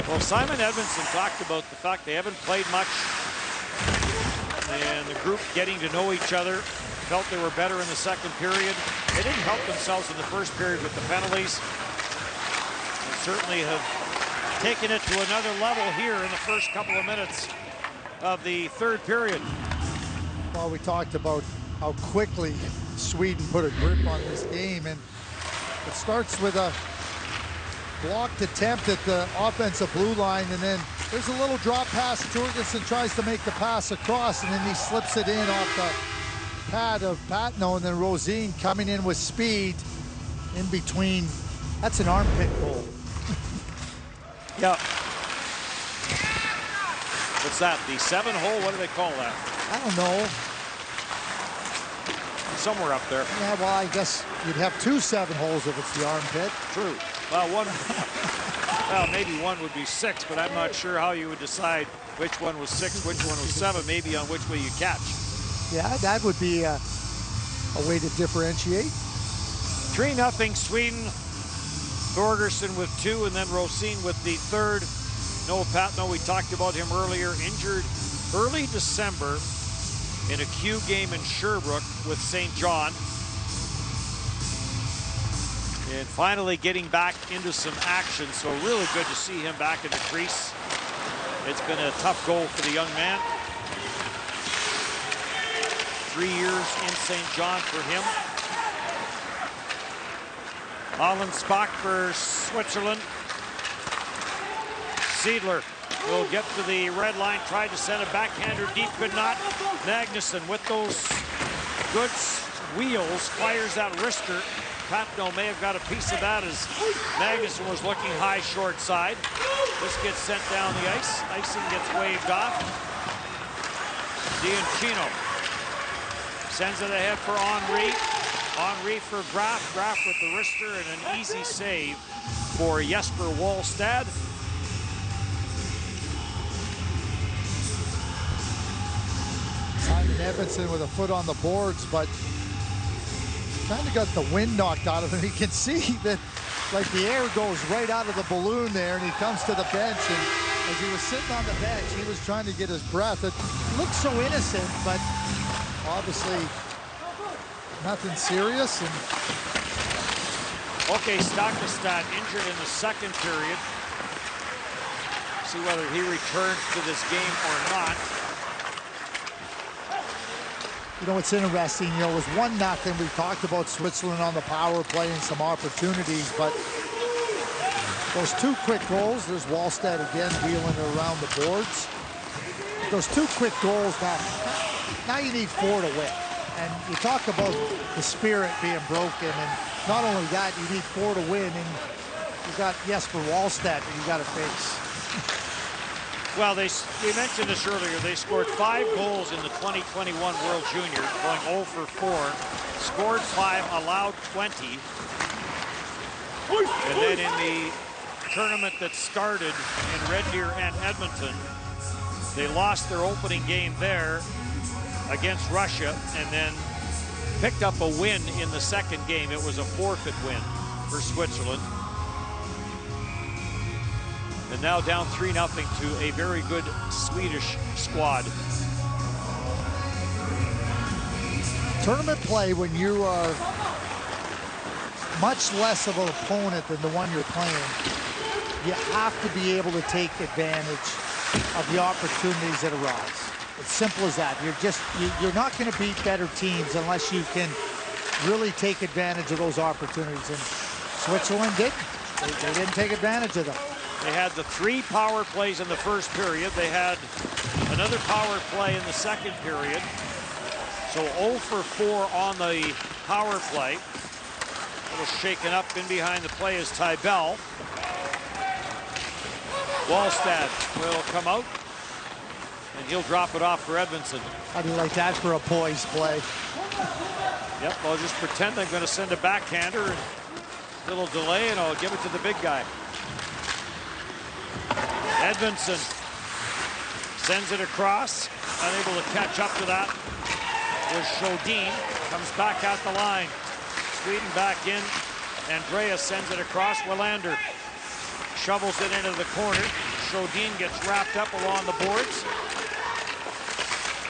Well, Simon Edmondson talked about the fact they haven't played much, and the group getting to know each other, felt they were better in the second period. They didn't help themselves in the first period with the penalties, and certainly have taken it to another level here in the first couple of minutes of the third period. Well, we talked about how quickly Sweden put a grip on this game, and it starts with a blocked attempt at the offensive blue line, and then there's a little drop pass. Thorgerson tries to make the pass across, and then he slips it in off the pad of Patino, and then Rosén coming in with speed in between. That's an armpit goal. Yeah. What's that, the 7-hole? What do they call that? I don't know. Somewhere up there. Yeah, well, I guess you'd have 2 7-holes if it's the armpit. True. Well, one, well, maybe one would be 6, but I'm not sure how you would decide which one was 6, which one was 7, maybe on which way you catch. Yeah, that would be a way to differentiate. 3-0 Sweden. Thorgerson with 2, and then Rosén with the third. Noah Patino, we talked about him earlier, injured early December in a Q game in Sherbrooke with St. John. And finally getting back into some action, so really good to see him back in the crease. It's been a tough goal for the young man. 3 years in St. John for him. Holland Spock for Switzerland. Seidler will get to the red line, tried to send a backhander deep, could not. Magnuson with those good wheels fires that wrister. Patno may have got a piece of that as Magnuson was looking high short side. This gets sent down the ice. Icing gets waved off. D'Anchino sends it ahead for Henry. Henry for Graf. Graf with the wrister and an easy save for Jesper Wallstad. Simon Edmondson with a foot on the boards, but kind of got the wind knocked out of him. You can see that like the air goes right out of the balloon there, and he comes to the bench, and as he was sitting on the bench, he was trying to get his breath. It looked so innocent, but obviously nothing serious. And okay, Stakastad injured in the second period. See whether he returns to this game or not. You know, it's interesting, you know, it was 1-0. We talked about Switzerland on the power play and some opportunities, but those two quick goals, there's Wallstad again wheeling around the boards. Those two quick goals, now you need 4 to win. And you talk about the spirit being broken, and not only that, you need 4 to win, and you got Jesper Wallstad that you got to face. Well, we mentioned this earlier. They scored 5 goals in the 2021 World Juniors, going 0 for 4. Scored 5, allowed 20. And then in the tournament that started in Red Deer and Edmonton, they lost their opening game there against Russia and then picked up a win in the second game. It was a forfeit win for Switzerland. And now down 3-0 to a very good Swedish squad. Tournament play, when you are much less of an opponent than the one you're playing, you have to be able to take advantage of the opportunities that arise. It's simple as that. You're not going to beat better teams unless you can really take advantage of those opportunities. And Switzerland didn't. They didn't take advantage of them. They had the 3 power plays in the first period. They had another power play in the second period. So 0 for 4 on the power play. A little shaken up in behind the play is Tybell. Wallstad will come out, and he'll drop it off for Edmondson. How do you like that for a poised play? Yep, I'll just pretend I'm going to send a backhander. And a little delay, and I'll give it to the big guy. Edmondson sends it across, unable to catch up to that was Sjödin. Comes back at the line. Sweden back in. Andreas sends it across. Willander shovels it into the corner. Sjödin gets wrapped up along the boards.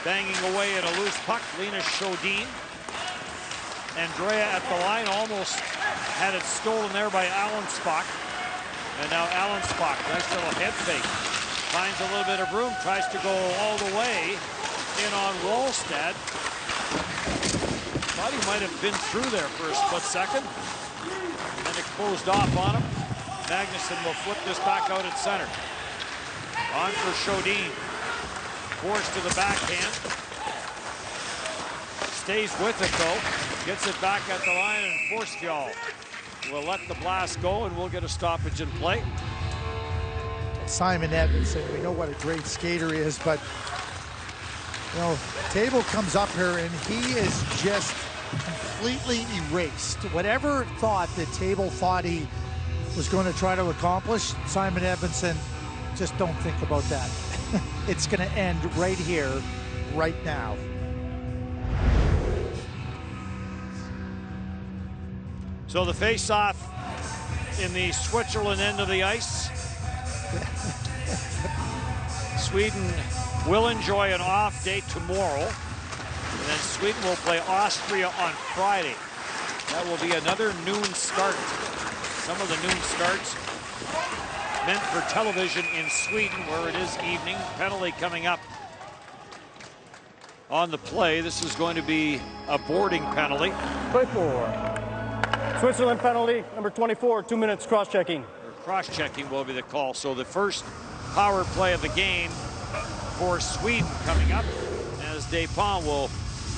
Banging away at a loose puck, Linus Sjödin. Andrea at the line almost had it stolen there by Alan Spock. And now Alan Spock, nice little head fake. Finds a little bit of room, tries to go all the way in on Wallstad. Thought he might have been through there for a split second. And it closed off on him. Magnuson will flip this back out at center. On for Sjödin. Forced to the backhand. Stays with it though. Gets it back at the line, and Forsfjall will let the blast go, and we'll get a stoppage in play. Simon Edmondson, we know what a great skater he is, but you know, Table comes up here and he is just completely erased. Whatever thought that Table thought he was going to try to accomplish, Simon Edmondson, just don't think about that. It's going to end right here, right now. So the face-off in the Switzerland end of the ice. Sweden will enjoy an off day tomorrow. And then Sweden will play Austria on Friday. That will be another noon start. Some of the noon starts meant for television in Sweden, where it is evening. Penalty coming up on the play. This is going to be a boarding penalty. Play 4. Switzerland penalty, number 24, 2 minutes cross-checking. Cross-checking will be the call. So the first power play of the game for Sweden coming up, as Despont will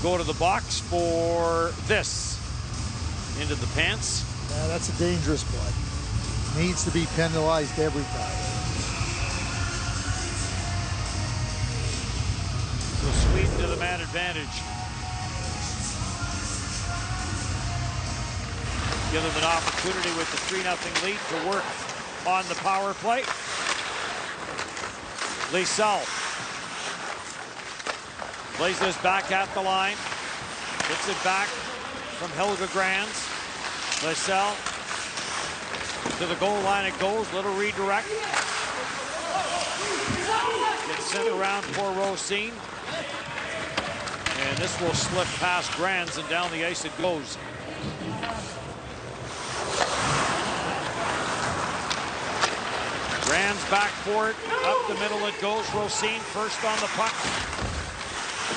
go to the box for this. Into the pants. Yeah, that's a dangerous play. Needs to be penalized every time. So Sweden to the man advantage. Give them an opportunity with the 3-0 lead to work on the power play. Lysell plays this back at the line. Gets it back from Helga Grands. Lysell to the goal line it goes. Little redirect. Gets sent around for Rosine. And this will slip past Grands, and down the ice it goes. Grands back for it. Up the middle it goes. Rosine first on the puck.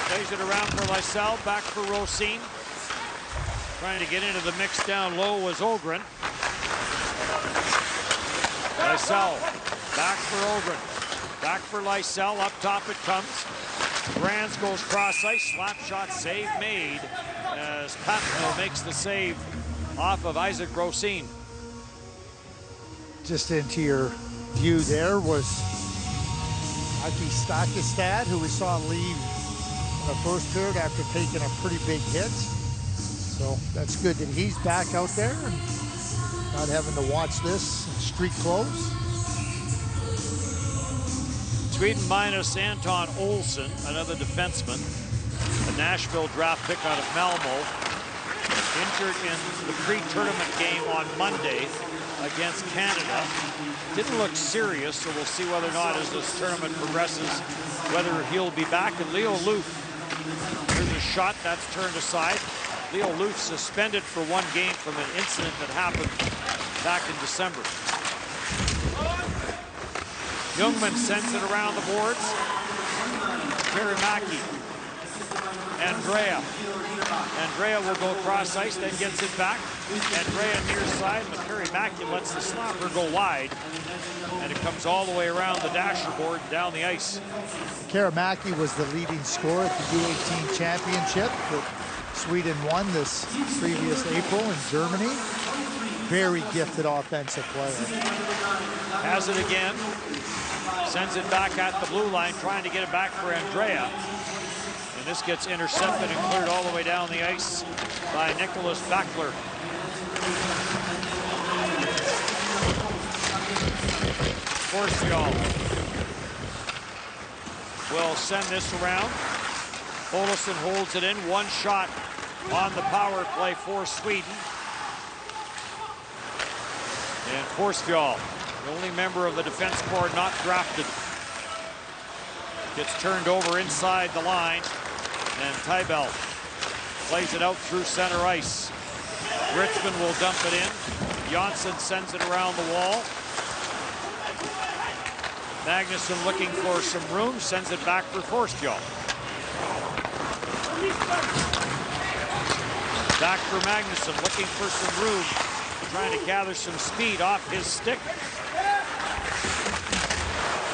Plays it around for Lysell. Back for Rosine. Trying to get into the mix down low was Ogren. Lysell back for Ogren. Back for Lysell. Up top it comes. Grands goes cross ice. Slap shot save made as Patno makes the save off of Isaac Rosine. Just into your view there was Aki Stakistad, who we saw leave in the first period after taking a pretty big hit. So that's good that he's back out there and not having to watch this in street clothes. Sweden minus Anton Olsson, another defenseman, a Nashville draft pick out of Malmo, injured in the pre-tournament game on Monday against Canada. Didn't look serious, so we'll see whether or not as this tournament progresses, whether he'll be back. And Leo Loof, there's a shot that's turned aside. Leo Loof suspended for one game from an incident that happened back in December. Youngman sends it around the boards. Karimaki. Andrea will go cross ice, then gets it back. Andrea near side. Karimaki lets the slapper go wide. And it comes all the way around the dasher board and down the ice. Karimaki was the leading scorer at the U18 championship that Sweden won this previous April in Germany. Very gifted offensive player. Has it again. Sends it back at the blue line, trying to get it back for Andrea. And this gets intercepted and cleared all the way down the ice by Nicholas Backler. Forsfjall will send this around. Olofsson holds it in. One shot on the power play for Sweden. And Forsfjall, the only member of the defense corps not drafted, gets turned over inside the line. And Tybell plays it out through center ice. Richmond will dump it in. Janssen sends it around the wall. Magnusson looking for some room, sends it back for Forsfjall. Back for Magnusson, looking for some room, trying to gather some speed off his stick.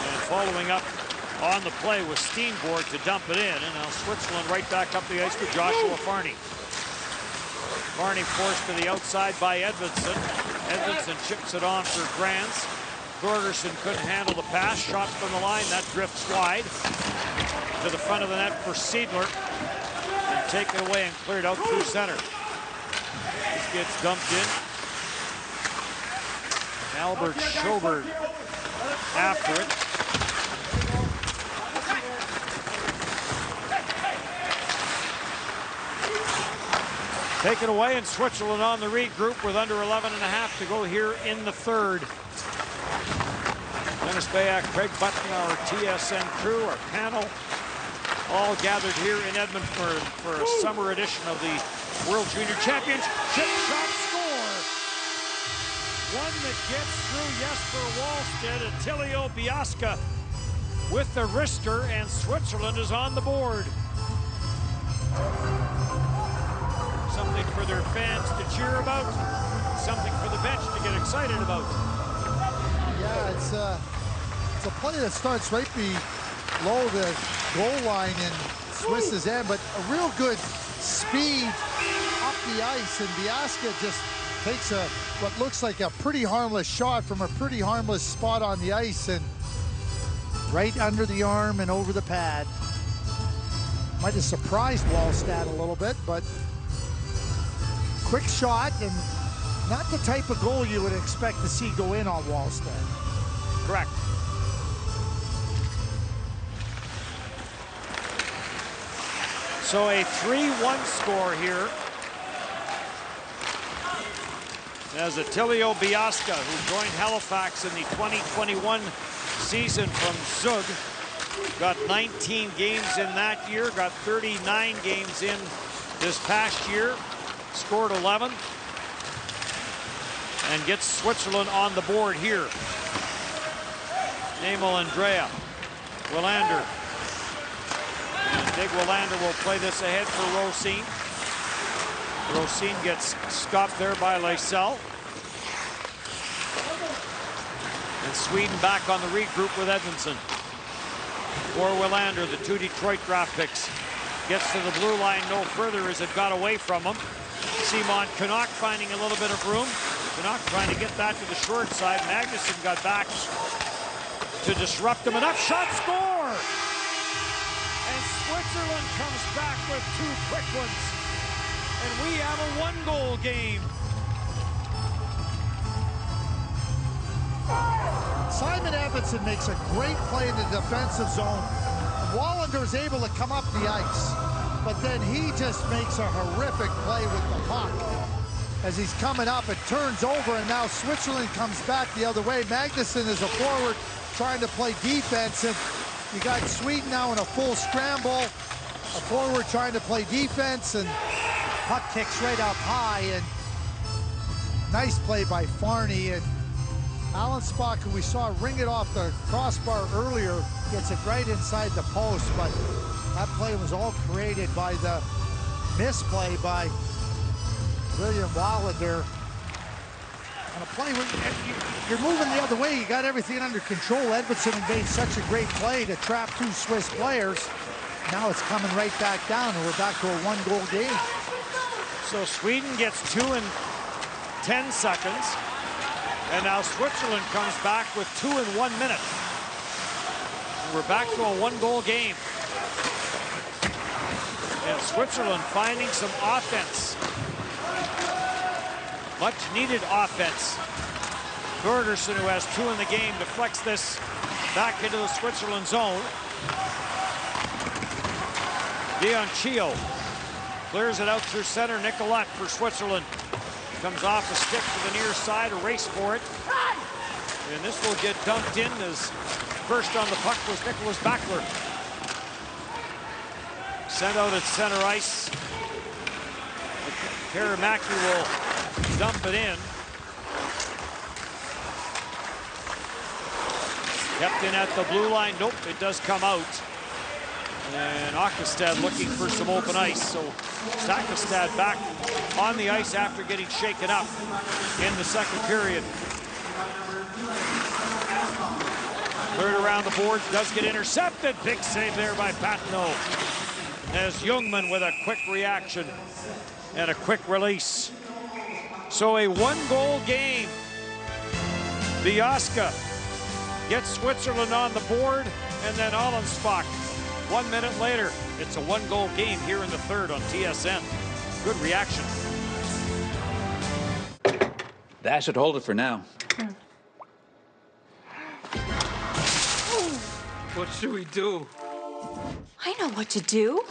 And following up on the play with Steenborg to dump it in, and now Switzerland right back up the ice with Joshua Farney. Farney forced to the outside by Edvinsson. Edvinsson chips it on for Grands. Thorgerson couldn't handle the pass. Shot from the line, that drifts wide. To the front of the net for Seidler. And taken away and cleared out through center. This gets dumped in. Albert Schoberg after it. Taken away, and Switzerland on the regroup with under 11 and a half to go here in the third. Dennis Bayak, Craig Button, our TSN crew, our panel, all gathered here in Edmonton for a summer edition of the World Junior Championship. Shot score. One that gets through Jesper Wallstedt. Attilio Biasca with the wrister, and Switzerland is on the board. Something for their fans to cheer about, something for the bench to get excited about. Yeah, it's It's a play that starts right below the goal line in Swiss's end, but a real good speed up the ice, and Biasca just takes what looks like a pretty harmless shot from a pretty harmless spot on the ice, and right under the arm and over the pad. Might have surprised Wallstedt a little bit, but quick shot, and not the type of goal you would expect to see go in on Wallstedt. Correct. So a 3-1 score here as Attilio Biasca, who joined Halifax in the 2021 season from Zug, got 19 games in that year, got 39 games in this past year, scored 11, and gets Switzerland on the board here. Emil Andrea, Willander. And Big Willander will play this ahead for Rosine. Rosine gets stopped there by Lysell. And Sweden back on the regroup with Edmondson. For Willander, the 2 Detroit draft picks. Gets to the blue line no further as it got away from him. Simon Canuck finding a little bit of room. Canuck trying to get that to the short side. Magnuson got back to disrupt him. Enough shot, score! And Switzerland comes back with 2 quick ones. And we have a 1-goal game. Simon Edmondson makes a great play in the defensive zone. Wallander's able to come up the ice, but then he just makes a horrific play with the puck. As he's coming up, it turns over, and now Switzerland comes back the other way. Magnuson is a forward trying to play defense, and you got Sweden now in a full scramble. A forward trying to play defense, and puck kicks right up high, and nice play by Farney. And Alan Spock, who we saw ring it off the crossbar earlier, gets it right inside the post, but that play was all created by the misplay by William Wallander. On a play where you're moving the other way, you got everything under control. Edmondson made such a great play to trap 2 Swiss players. Now it's coming right back down, and we're back to a 1-goal game. So Sweden gets 2 in 10 seconds. And now Switzerland comes back with 2 in 1 minute. We're back to a 1-goal game. And Switzerland finding some offense. Much needed offense. Thorgerson, who has 2 in the game, deflects this back into the Switzerland zone. Dionchio clears it out through center. Nicolette for Switzerland. Comes off the stick to the near side, a race for it. And this will get dumped in as first on the puck was Nicholas Backler. Sent out at center ice. Karamaki will dump it in. Kept in at the blue line. Nope, it does come out. And Akestad looking for some open ice. So Akestad back on the ice after getting shaken up in the second period. Third around the boards, does get intercepted. Big save there by Patnaud. As Ljungman with a quick reaction and a quick release. So a 1-goal game. Biasca gets Switzerland on the board, and then Allenspach 1 minute later. It's a 1-goal game here in the third on TSN. Good reaction. That should hold it for now. What should we do? I know what to do.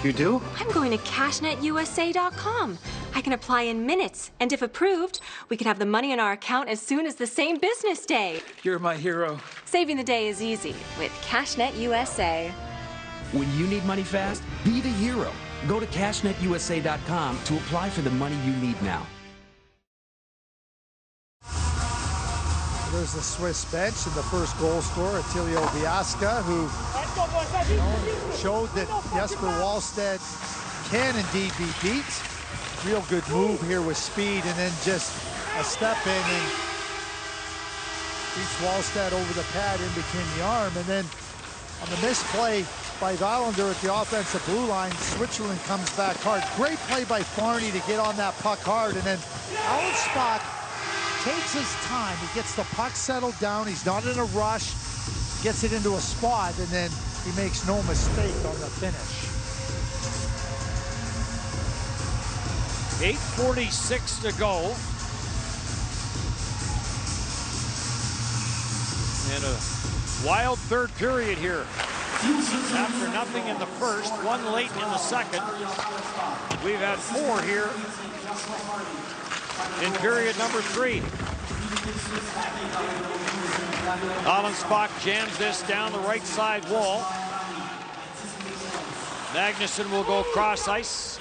You do? I'm going to CashNetUSA.com. I can apply in minutes, and if approved, we can have the money in our account as soon as the same business day. You're my hero. Saving the day is easy with CashNet USA. When you need money fast, be the hero. Go to CashNetUSA.com to apply for the money you need now. There's the Swiss bench and the first goal scorer, Attilio Biasca, who showed that Jesper Wallstedt can indeed be beat. Real good move here with speed, and then just a step in and Beats Wallstedt over the pad in between the arm. And then on the misplay by Violander at the offensive blue line, Switzerland comes back hard. Great play by Farney to get on that puck hard. And then Alan Spock takes his time. He gets the puck settled down. He's not in a rush. Gets it into a spot, and then he makes no mistake on the finish. 8:46 to go. And a wild third period here. After nothing in the first, one late in the second. We've had 4 here in period number 3. Alan Spock jams this down the right side wall. Magnuson will go cross ice.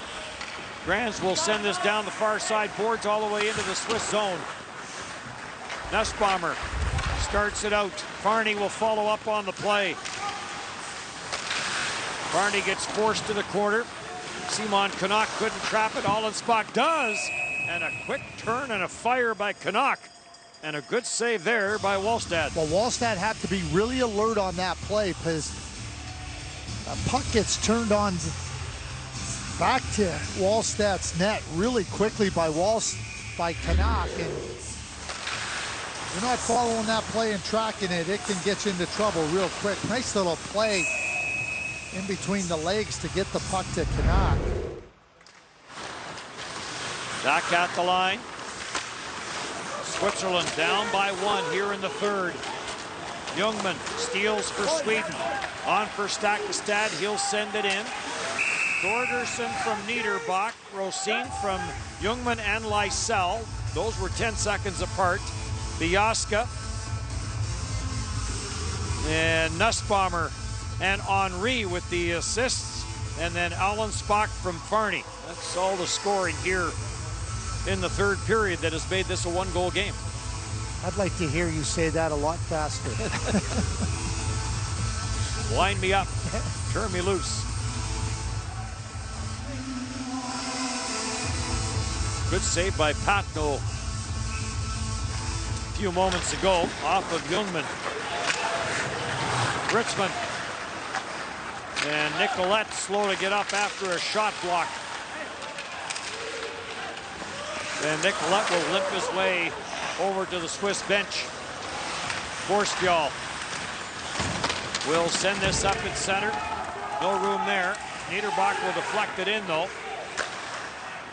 Grands will send this down the far side boards all the way into the Swiss zone. Nussbaumer starts it out. Farney will follow up on the play. Farney gets forced to the corner. Simon Canuck couldn't trap it. Alan Spock does. And a quick turn and a fire by Canuck. And a good save there by Wallstedt. Well, Wallstedt had to be really alert on that play because a puck gets turned on back to Wallstedt's net really quickly by Canuck. And you're not following that play and tracking it, it can get you into trouble real quick. Nice little play in between the legs to get the puck to Canuck. Back at the line. Switzerland down by 1 here in the third. Ljungman steals for Sweden. On for Stakestad, he'll send it in. Thorgerson from Niederbach. Rosine from Ljungman and Lysell. Those were 10 seconds apart. Biaska. And Nussbaumer and Henri with the assists. And then Alan Spock from Farney. That's all the scoring here in the third period that has made this a 1-goal game. I'd like to hear you say that a lot faster. Wind me up, turn me loose. Good save by Patno a few moments ago off of Ljungman. Ritzman. And Nicolette slow to get up after a shot block. And Nicolette will limp his way over to the Swiss bench. Forstjall will send this up at center. No room there. Niederbach will deflect it in though.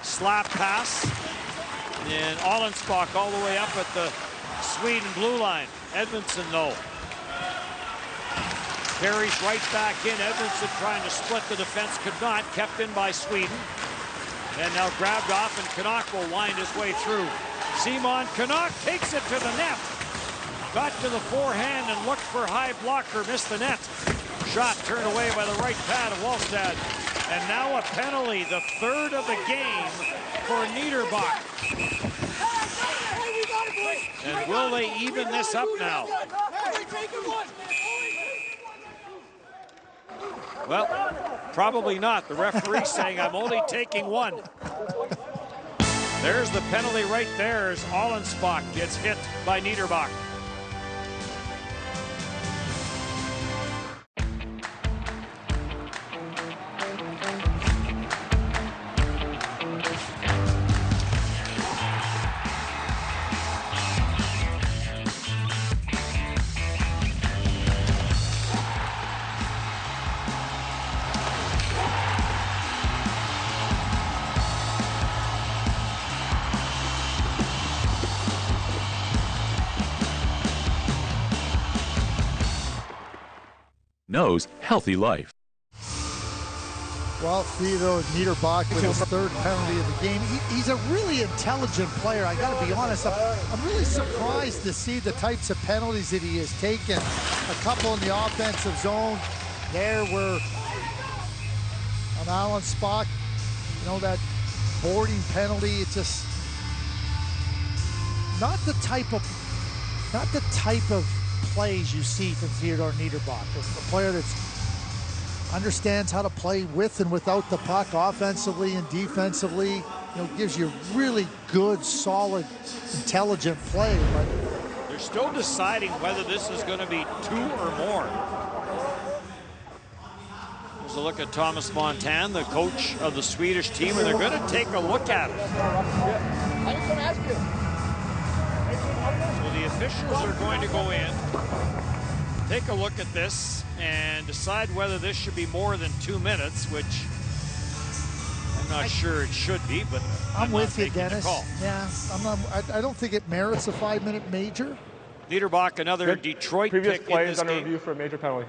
Slap pass. And Allensbach all the way up at the Sweden blue line. Edmondson though. Carries right back in. Edmondson trying to split the defense, could not. Kept in by Sweden. And now grabbed off, and Canuck will wind his way through. Simon Canuck takes it to the net. Got to the forehand and looked for high blocker, missed the net. Shot turned away by the right pad of Wallstedt. And now a penalty, the third of the game for Niederbach. And will they even this up now? Well, probably not. The referee saying I'm only taking 1. There's the penalty right there as Allensbach gets hit by Niederbach. Knows healthy life. Well, Theodore Niederbach with his third penalty of the game. He's a really intelligent player. I got to be honest. I'm really surprised to see the types of penalties that he has taken. A couple in the offensive zone. There were on Alan Spock. You know, that boarding penalty. It's just not the type of plays you see from Theodore Niederbach. It's a player that understands how to play with and without the puck, offensively and defensively. You know, gives you really good, solid, intelligent play. But they're still deciding whether this is going to be 2 or more. There's a look at Thomas Montan, the coach of the Swedish team, and they're going to take a look at it. I was going to ask you. So the officials are going to go in, take a look at this, and decide whether this should be more than 2 minutes, which I'm not sure it should be, but I'm with you, Dennis. Call. Yeah, I don't think it merits a 5-minute major. Niederbach, another Detroit previous pick play in is this under game. review for a major penalty.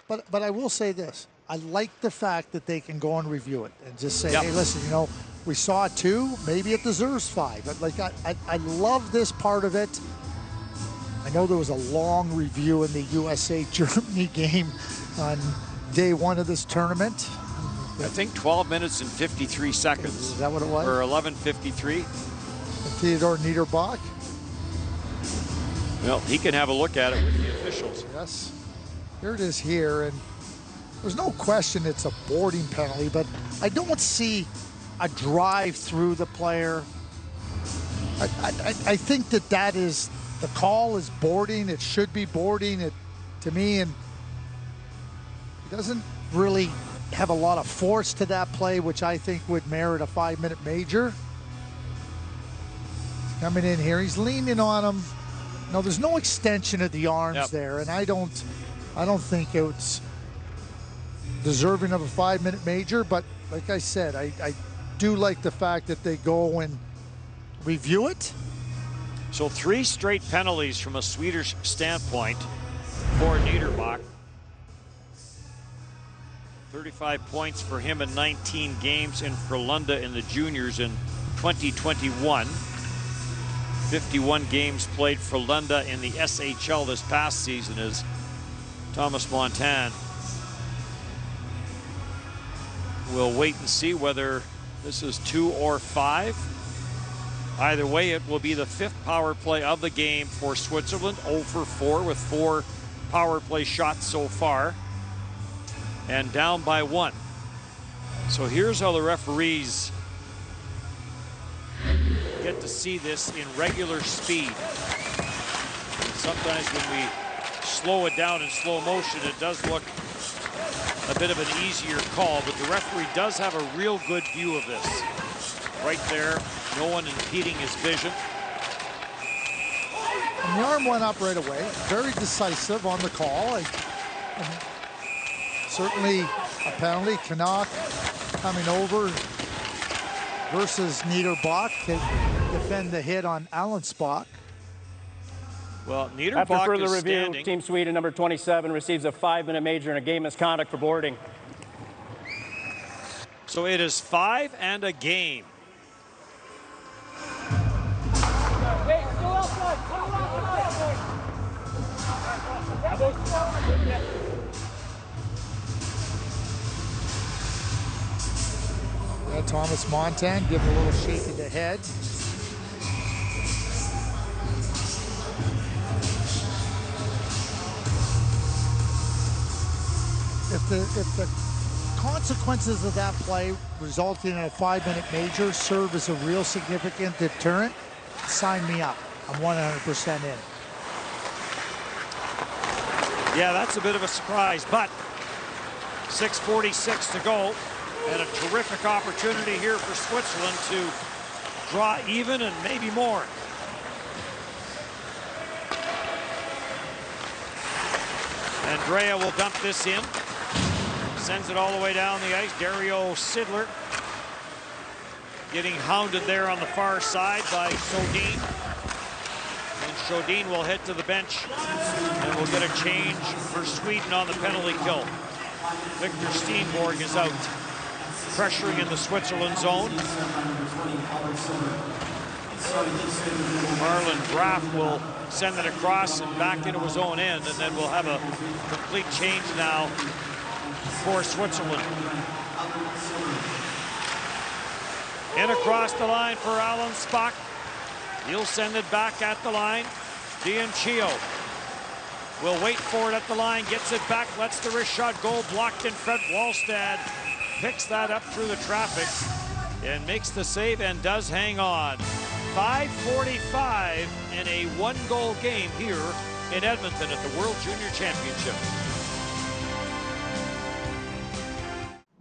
But I will say this. I like the fact that they can go and review it and just say, Yep. hey, listen, you know, we saw 2, maybe it deserves 5. But like I love this part of it. I know there was a long review in the USA-Germany game on day 1 of this tournament. I think 12 minutes and 53 seconds. Is that what it was? Or 11:53. Theodore Niederbach. Well, he can have a look at it with the officials. Yes. Here it is here, and there's no question it's a boarding penalty, but I don't see a drive through the player. I think that is, the call is boarding. It should be boarding, it to me, and he doesn't really have a lot of force to that play, which I think would merit a 5-minute major. Coming in here, he's leaning on him. No, there's no extension of the arms there, and I don't think it's deserving of a 5-minute major, but like I said, I do like the fact that they go and review it. So 3 straight penalties from a Swedish standpoint for Niederbach. 35 points for him in 19 games in Frölunda in the juniors in 2021. 51 games played for Frölunda in the SHL this past season as Thomas Montan will wait and see whether this is 2 or 5. Either way, it will be the 5th power play of the game for Switzerland. 0 for 4 with 4 power play shots so far. And down by 1. So here's how the referees get to see this in regular speed. Sometimes when we slow it down in slow motion, it does look a bit of an easier call, but the referee does have a real good view of this. Right there, no one impeding his vision. And the arm went up right away. Very decisive on the call. And certainly a penalty. Canuck coming over versus Niederbach to defend the hit on Allensbach. Well, Niederbach After further is review, standing. Team Sweden number 27 receives a 5-minute major and a game misconduct for boarding. So it is 5 and a game. Hey, go outside. Go outside. Thomas Montan giving a little shake of the head. If the consequences of that play resulting in a 5-minute major serve as a real significant deterrent, sign me up. I'm 100% in. Yeah, that's a bit of a surprise, but 6:46 to go, and a terrific opportunity here for Switzerland to draw even and maybe more. Andrea will dump this in. Sends it all the way down the ice. Dario Sidler getting hounded there on the far side by Shodin. And Shodin will head to the bench and will get a change for Sweden on the penalty kill. Victor Steenborg is out, pressuring in the Switzerland zone. Marlon Graff will send it across and back into his own end, and then we'll have a complete change now for Switzerland. In across the line for Alan Spock. He'll send it back at the line. Dianchio will wait for it at the line, gets it back, lets the wrist shot go, blocked, and Fred Wallstad picks that up through the traffic and makes the save and does hang on. 5:45 in a one-goal game here in Edmonton at the World Junior Championship.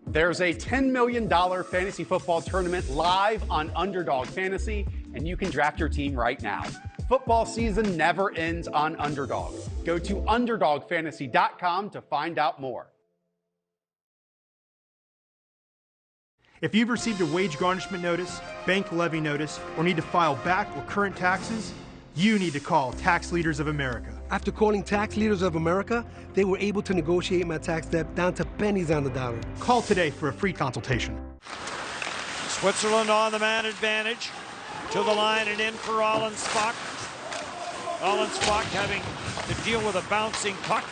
There's a $10 million fantasy football tournament live on Underdog Fantasy, and you can draft your team right now. Football season never ends on Underdog. Go to UnderdogFantasy.com to find out more. If you've received a wage garnishment notice, bank levy notice, or need to file back or current taxes, you need to call Tax Leaders of America. After calling Tax Leaders of America, they were able to negotiate my tax debt down to pennies on the dollar. Call today for a free consultation. Switzerland on the man advantage. To the line and in for Allenspach. Allenspach having to deal with a bouncing puck.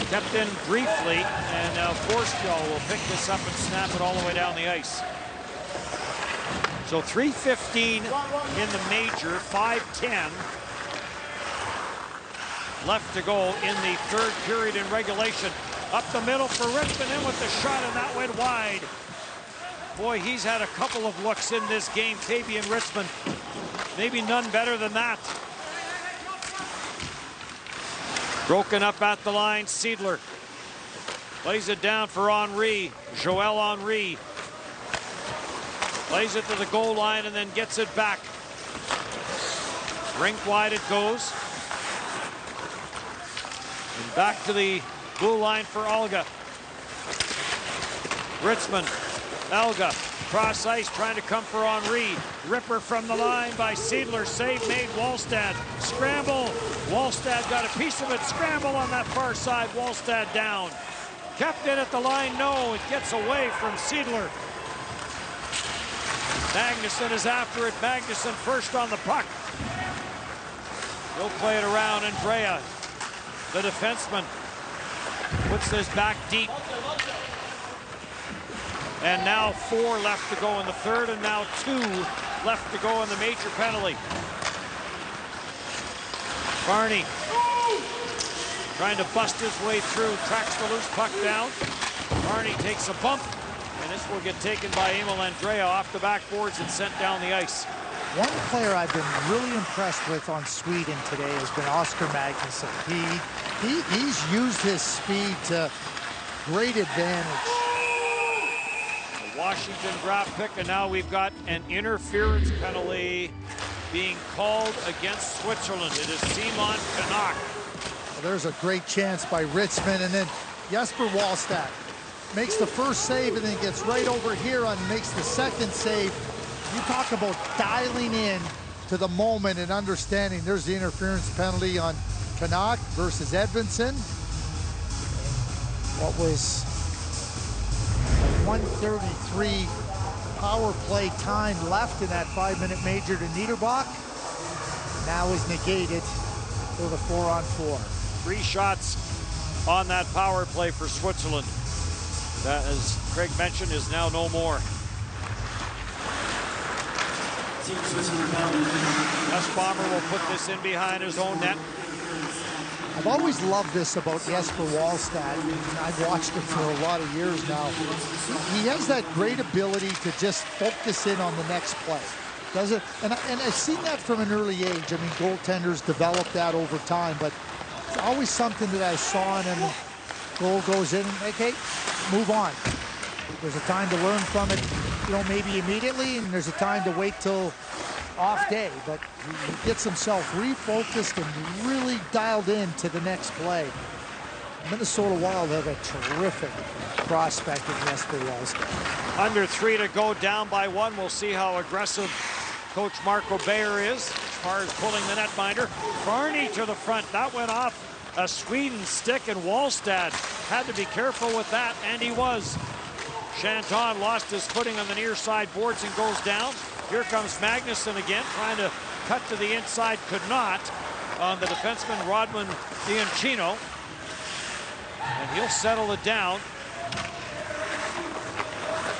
Kept in briefly, and now Forstall will pick this up and snap it all the way down the ice. So 3:15 in the major, 5:10 left to go in the third period in regulation. Up the middle for Richmond, in with the shot, and that went wide. Boy, he's had a couple of looks in this game, Fabian Richmond. Maybe none better than that. Broken up at the line, Seidler lays it down for Henry. Joel Henry lays it to the goal line and then gets it back. Rink wide it goes. And back to the blue line for Olga. Richmond, Olga, cross ice, trying to come for Henry. Ripper from the line by Seidler. Save made, Wallstad. Scramble. Wallstad got a piece of it. Scramble on that far side. Wallstad down. Kept in at the line. No, it gets away from Seidler. Magnuson is after it. Magnuson first on the puck. He'll play it around. Andrea, the defenseman, puts this back deep. And now 4 left to go in the third, and now 2 left to go in the major penalty. Barney trying to bust his way through, tracks the loose puck down. Barney takes a bump, and this will get taken by Emil Andrea off the backboards and sent down the ice. One player I've been really impressed with on Sweden today has been Oscar Magnuson. He's used his speed to great advantage. Washington draft pick, and now we've got an interference penalty being called against Switzerland. It is Simon Canuck. Well, there's a great chance by Richmond, and then Jesper Wallstad makes the first save and then gets right over here and makes the second save. You talk about dialing in to the moment and understanding. There's the interference penalty on Canuck versus Edvinsson. What was 1:33 power play time left in that 5-minute major to Niederbach. Now is negated for the 4-on-4. 3 shots on that power play for Switzerland. That, as Craig mentioned, is now no more. Nussbaumer will put this in behind his own net. I've always loved this about Jesper Wallstad. I've watched him for a lot of years now. He has that great ability to just focus in on the next play. Does it? And I've seen that from an early age. I mean, goaltenders develop that over time, but it's always something that I saw in him. Goal goes in, okay, move on. There's a time to learn from it, you know, maybe immediately, and there's a time to wait till off day, but he gets himself refocused and really dialed in to the next play. Minnesota Wild have a terrific prospect in Jesper Wallstad. Under 3 to go, down by 1. We'll see how aggressive Coach Marco Bayer is as far as pulling the netminder. Barney to the front. That went off a Sweden stick, and Wallstad had to be careful with that, and he was. Chanton lost his footing on the near side boards and goes down. Here comes Magnuson again, trying to cut to the inside, could not, on the defenseman Rodman Bianchino. And he'll settle it down.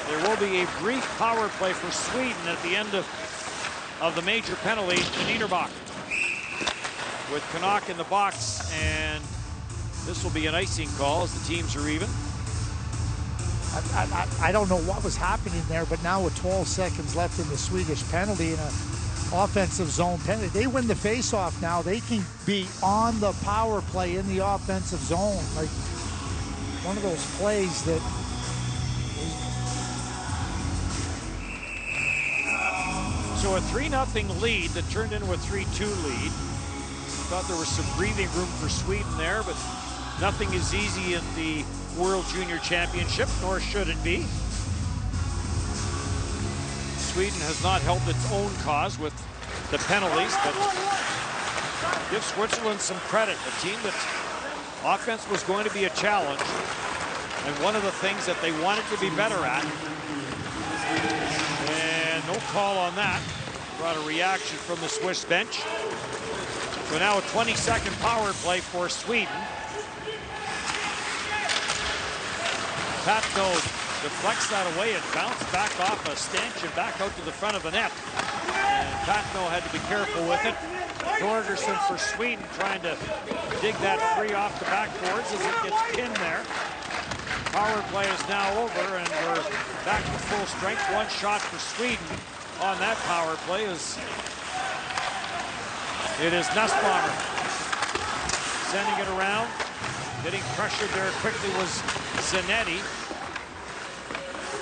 There will be a brief power play for Sweden at the end of the major penalty to Niederbach. With Canuck in the box, and this will be an icing call as the teams are even. I don't know what was happening there, but now with 12 seconds left in the Swedish penalty and an offensive zone penalty, they win the face-off now. They can be on the power play in the offensive zone. Like one of those plays that So a 3-0 lead that turned into a 3-2 lead. Thought there was some breathing room for Sweden there, but nothing is easy in the World Junior Championship, nor should it be. Sweden has not helped its own cause with the penalties, but give Switzerland some credit. A team that offense was going to be a challenge, and one of the things that they wanted to be better at. And no call on that. Brought a reaction from the Swiss bench. So now a 20-second power play for Sweden. Patno deflects that away. It bounced back off a stanchion back out to the front of the net. And Patno had to be careful with it. Thorgerson for Sweden trying to dig that free off the backboards as it gets pinned there. Power play is now over and we're back to full strength. One shot for Sweden on that power play is Nussbaumer. Sending it around. Getting pressured there quickly was Zanetti.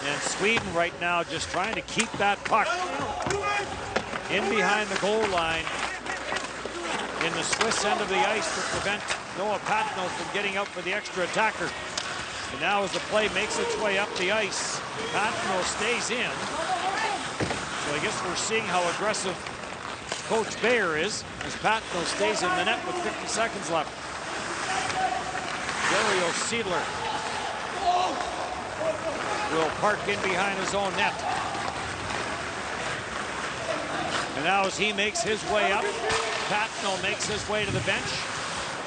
And Sweden right now just trying to keep that puck in behind the goal line in the Swiss end of the ice to prevent Noah Patno from getting out for the extra attacker. And now as the play makes its way up the ice, Patno stays in. So I guess we're seeing how aggressive Coach Bayer is as Patno stays in the net with 50 seconds left. Dario Siedler will park in behind his own net. And now as he makes his way up, Patno makes his way to the bench.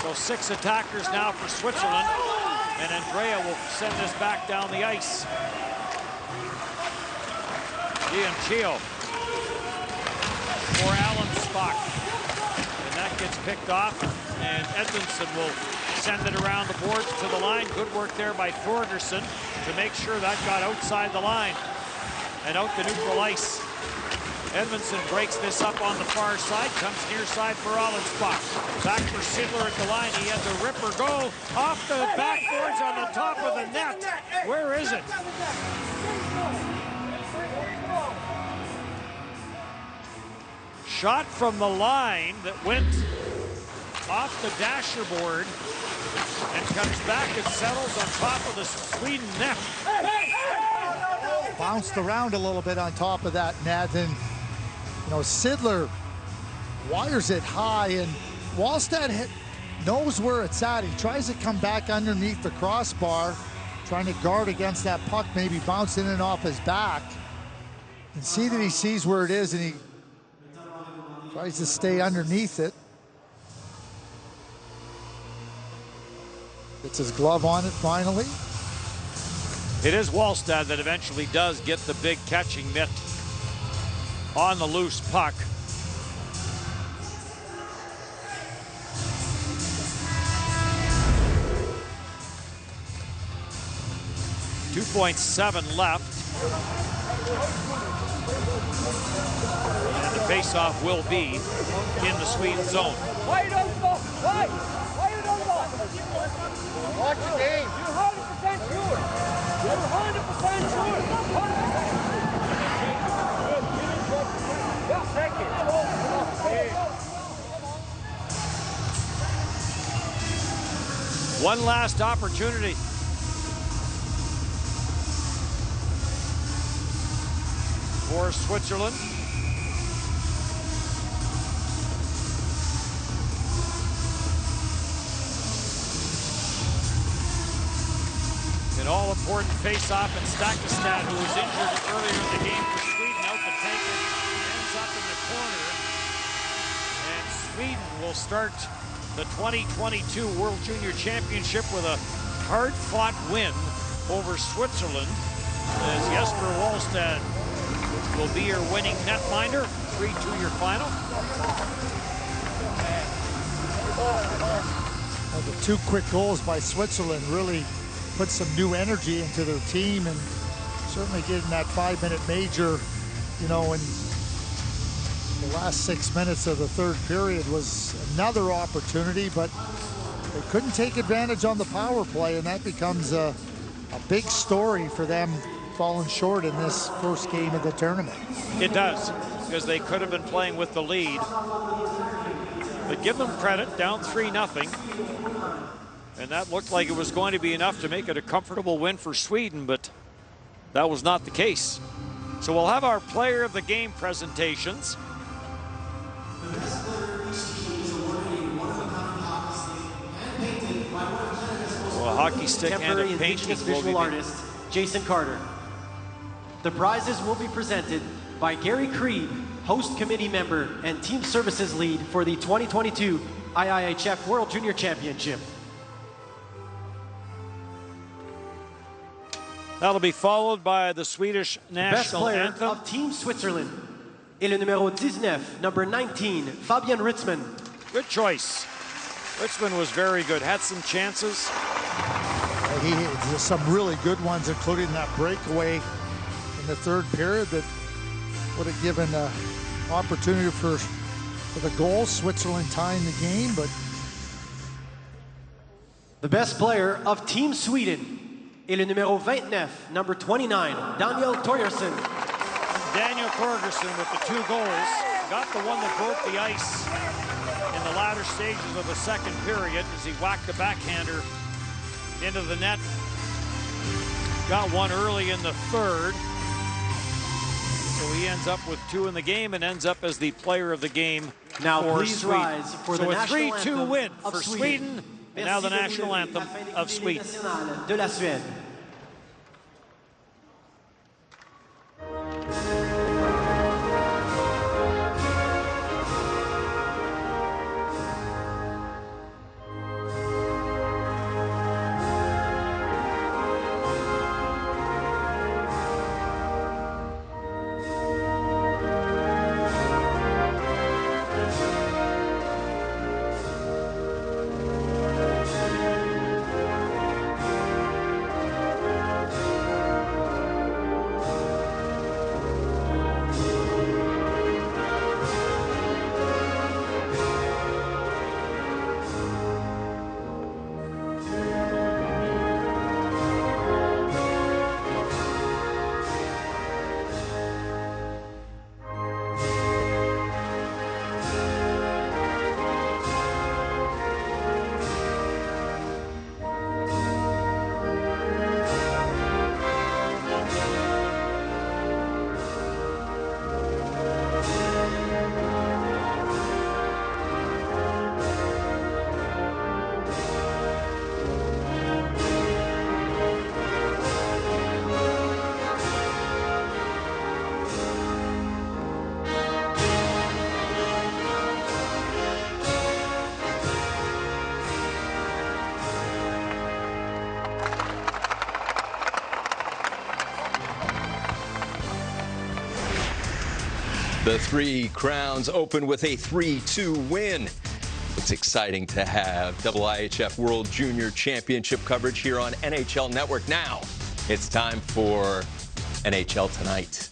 So 6 attackers now for Switzerland. And Andrea will send this back down the ice. Gianchio for Alan Spock. And that gets picked off. And Edmondson will send it around the boards to the line. Good work there by Thorgerson to make sure that got outside the line and out the neutral ice. Edmondson breaks this up on the far side, comes near side for Allenspach. Back for Sidler at the line. He had the ripper go off the backboards on the top of the net. Where is it? Shot from the line that went off the dasher board and comes back and settles on top of the Sweden net. Bounced around a little bit on top of that net, and you know, Sidler wires it high, and Wallstedt knows where it's at. He tries to come back underneath the crossbar, trying to guard against that puck, maybe bounce in and off his back. And see that he sees where it is, and he tries to stay underneath it. Gets his glove on it finally. It is Wallstedt that eventually does get the big catching mitt on the loose puck. .7 left. And the faceoff will be in the Sweden zone. Why you don't go? Why? Why you don't go? Watch the game. You're 100% sure. You're 100% sure. 100%. Yeah, take it. One last opportunity. For Switzerland. An all-important face-off, and Stakestad, who was injured earlier in the game for Sweden, out to take it, ends up in the corner. And Sweden will start the 2022 World Junior Championship with a hard-fought win over Switzerland, as Jesper Wallstedt will be your winning netminder. 3-2 your final. Well, the 2 quick goals by Switzerland really put some new energy into their team, and certainly getting that 5-minute major, you know, in the last 6 minutes of the third period was another opportunity, but they couldn't take advantage on the power play, and that becomes a big story for them, falling short in this first game of the tournament. It does, because they could have been playing with the lead. But give them credit, down 3-0. And that looked like it was going to be enough to make it a comfortable win for Sweden, but that was not the case. So we'll have our player of the game presentations. Well, a hockey stick and a painting visual artist, Jason Carter. The prizes will be presented by Gary Creed, host committee member and team services lead for the 2022 IIHF World Junior Championship. That'll be followed by the Swedish national anthem. Best player of Team Switzerland est le numéro 19, number 19, Fabian Ritzmann. Good choice. Ritzmann was very good, had some chances. He had some really good ones, including that breakaway in the third period that would have given an opportunity for the goal. Switzerland tying the game, but the best player of Team Sweden est le numéro 29, number 29, Daniel Torgerson. Daniel Torgerson with the 2 goals, got the one that broke the ice in the latter stages of the second period as he whacked the backhander into the net. Got one early in the third. So he ends up with 2 in the game and ends up as the player of the game now for please Sweden. Rise for so the a national 3-2 win of for Sweden, and now the national anthem of Sweden. De la Suède. The Three Crowns open with a 3-2 win. It's exciting to have IIHF World Junior Championship coverage here on NHL Network. Now, it's time for NHL Tonight.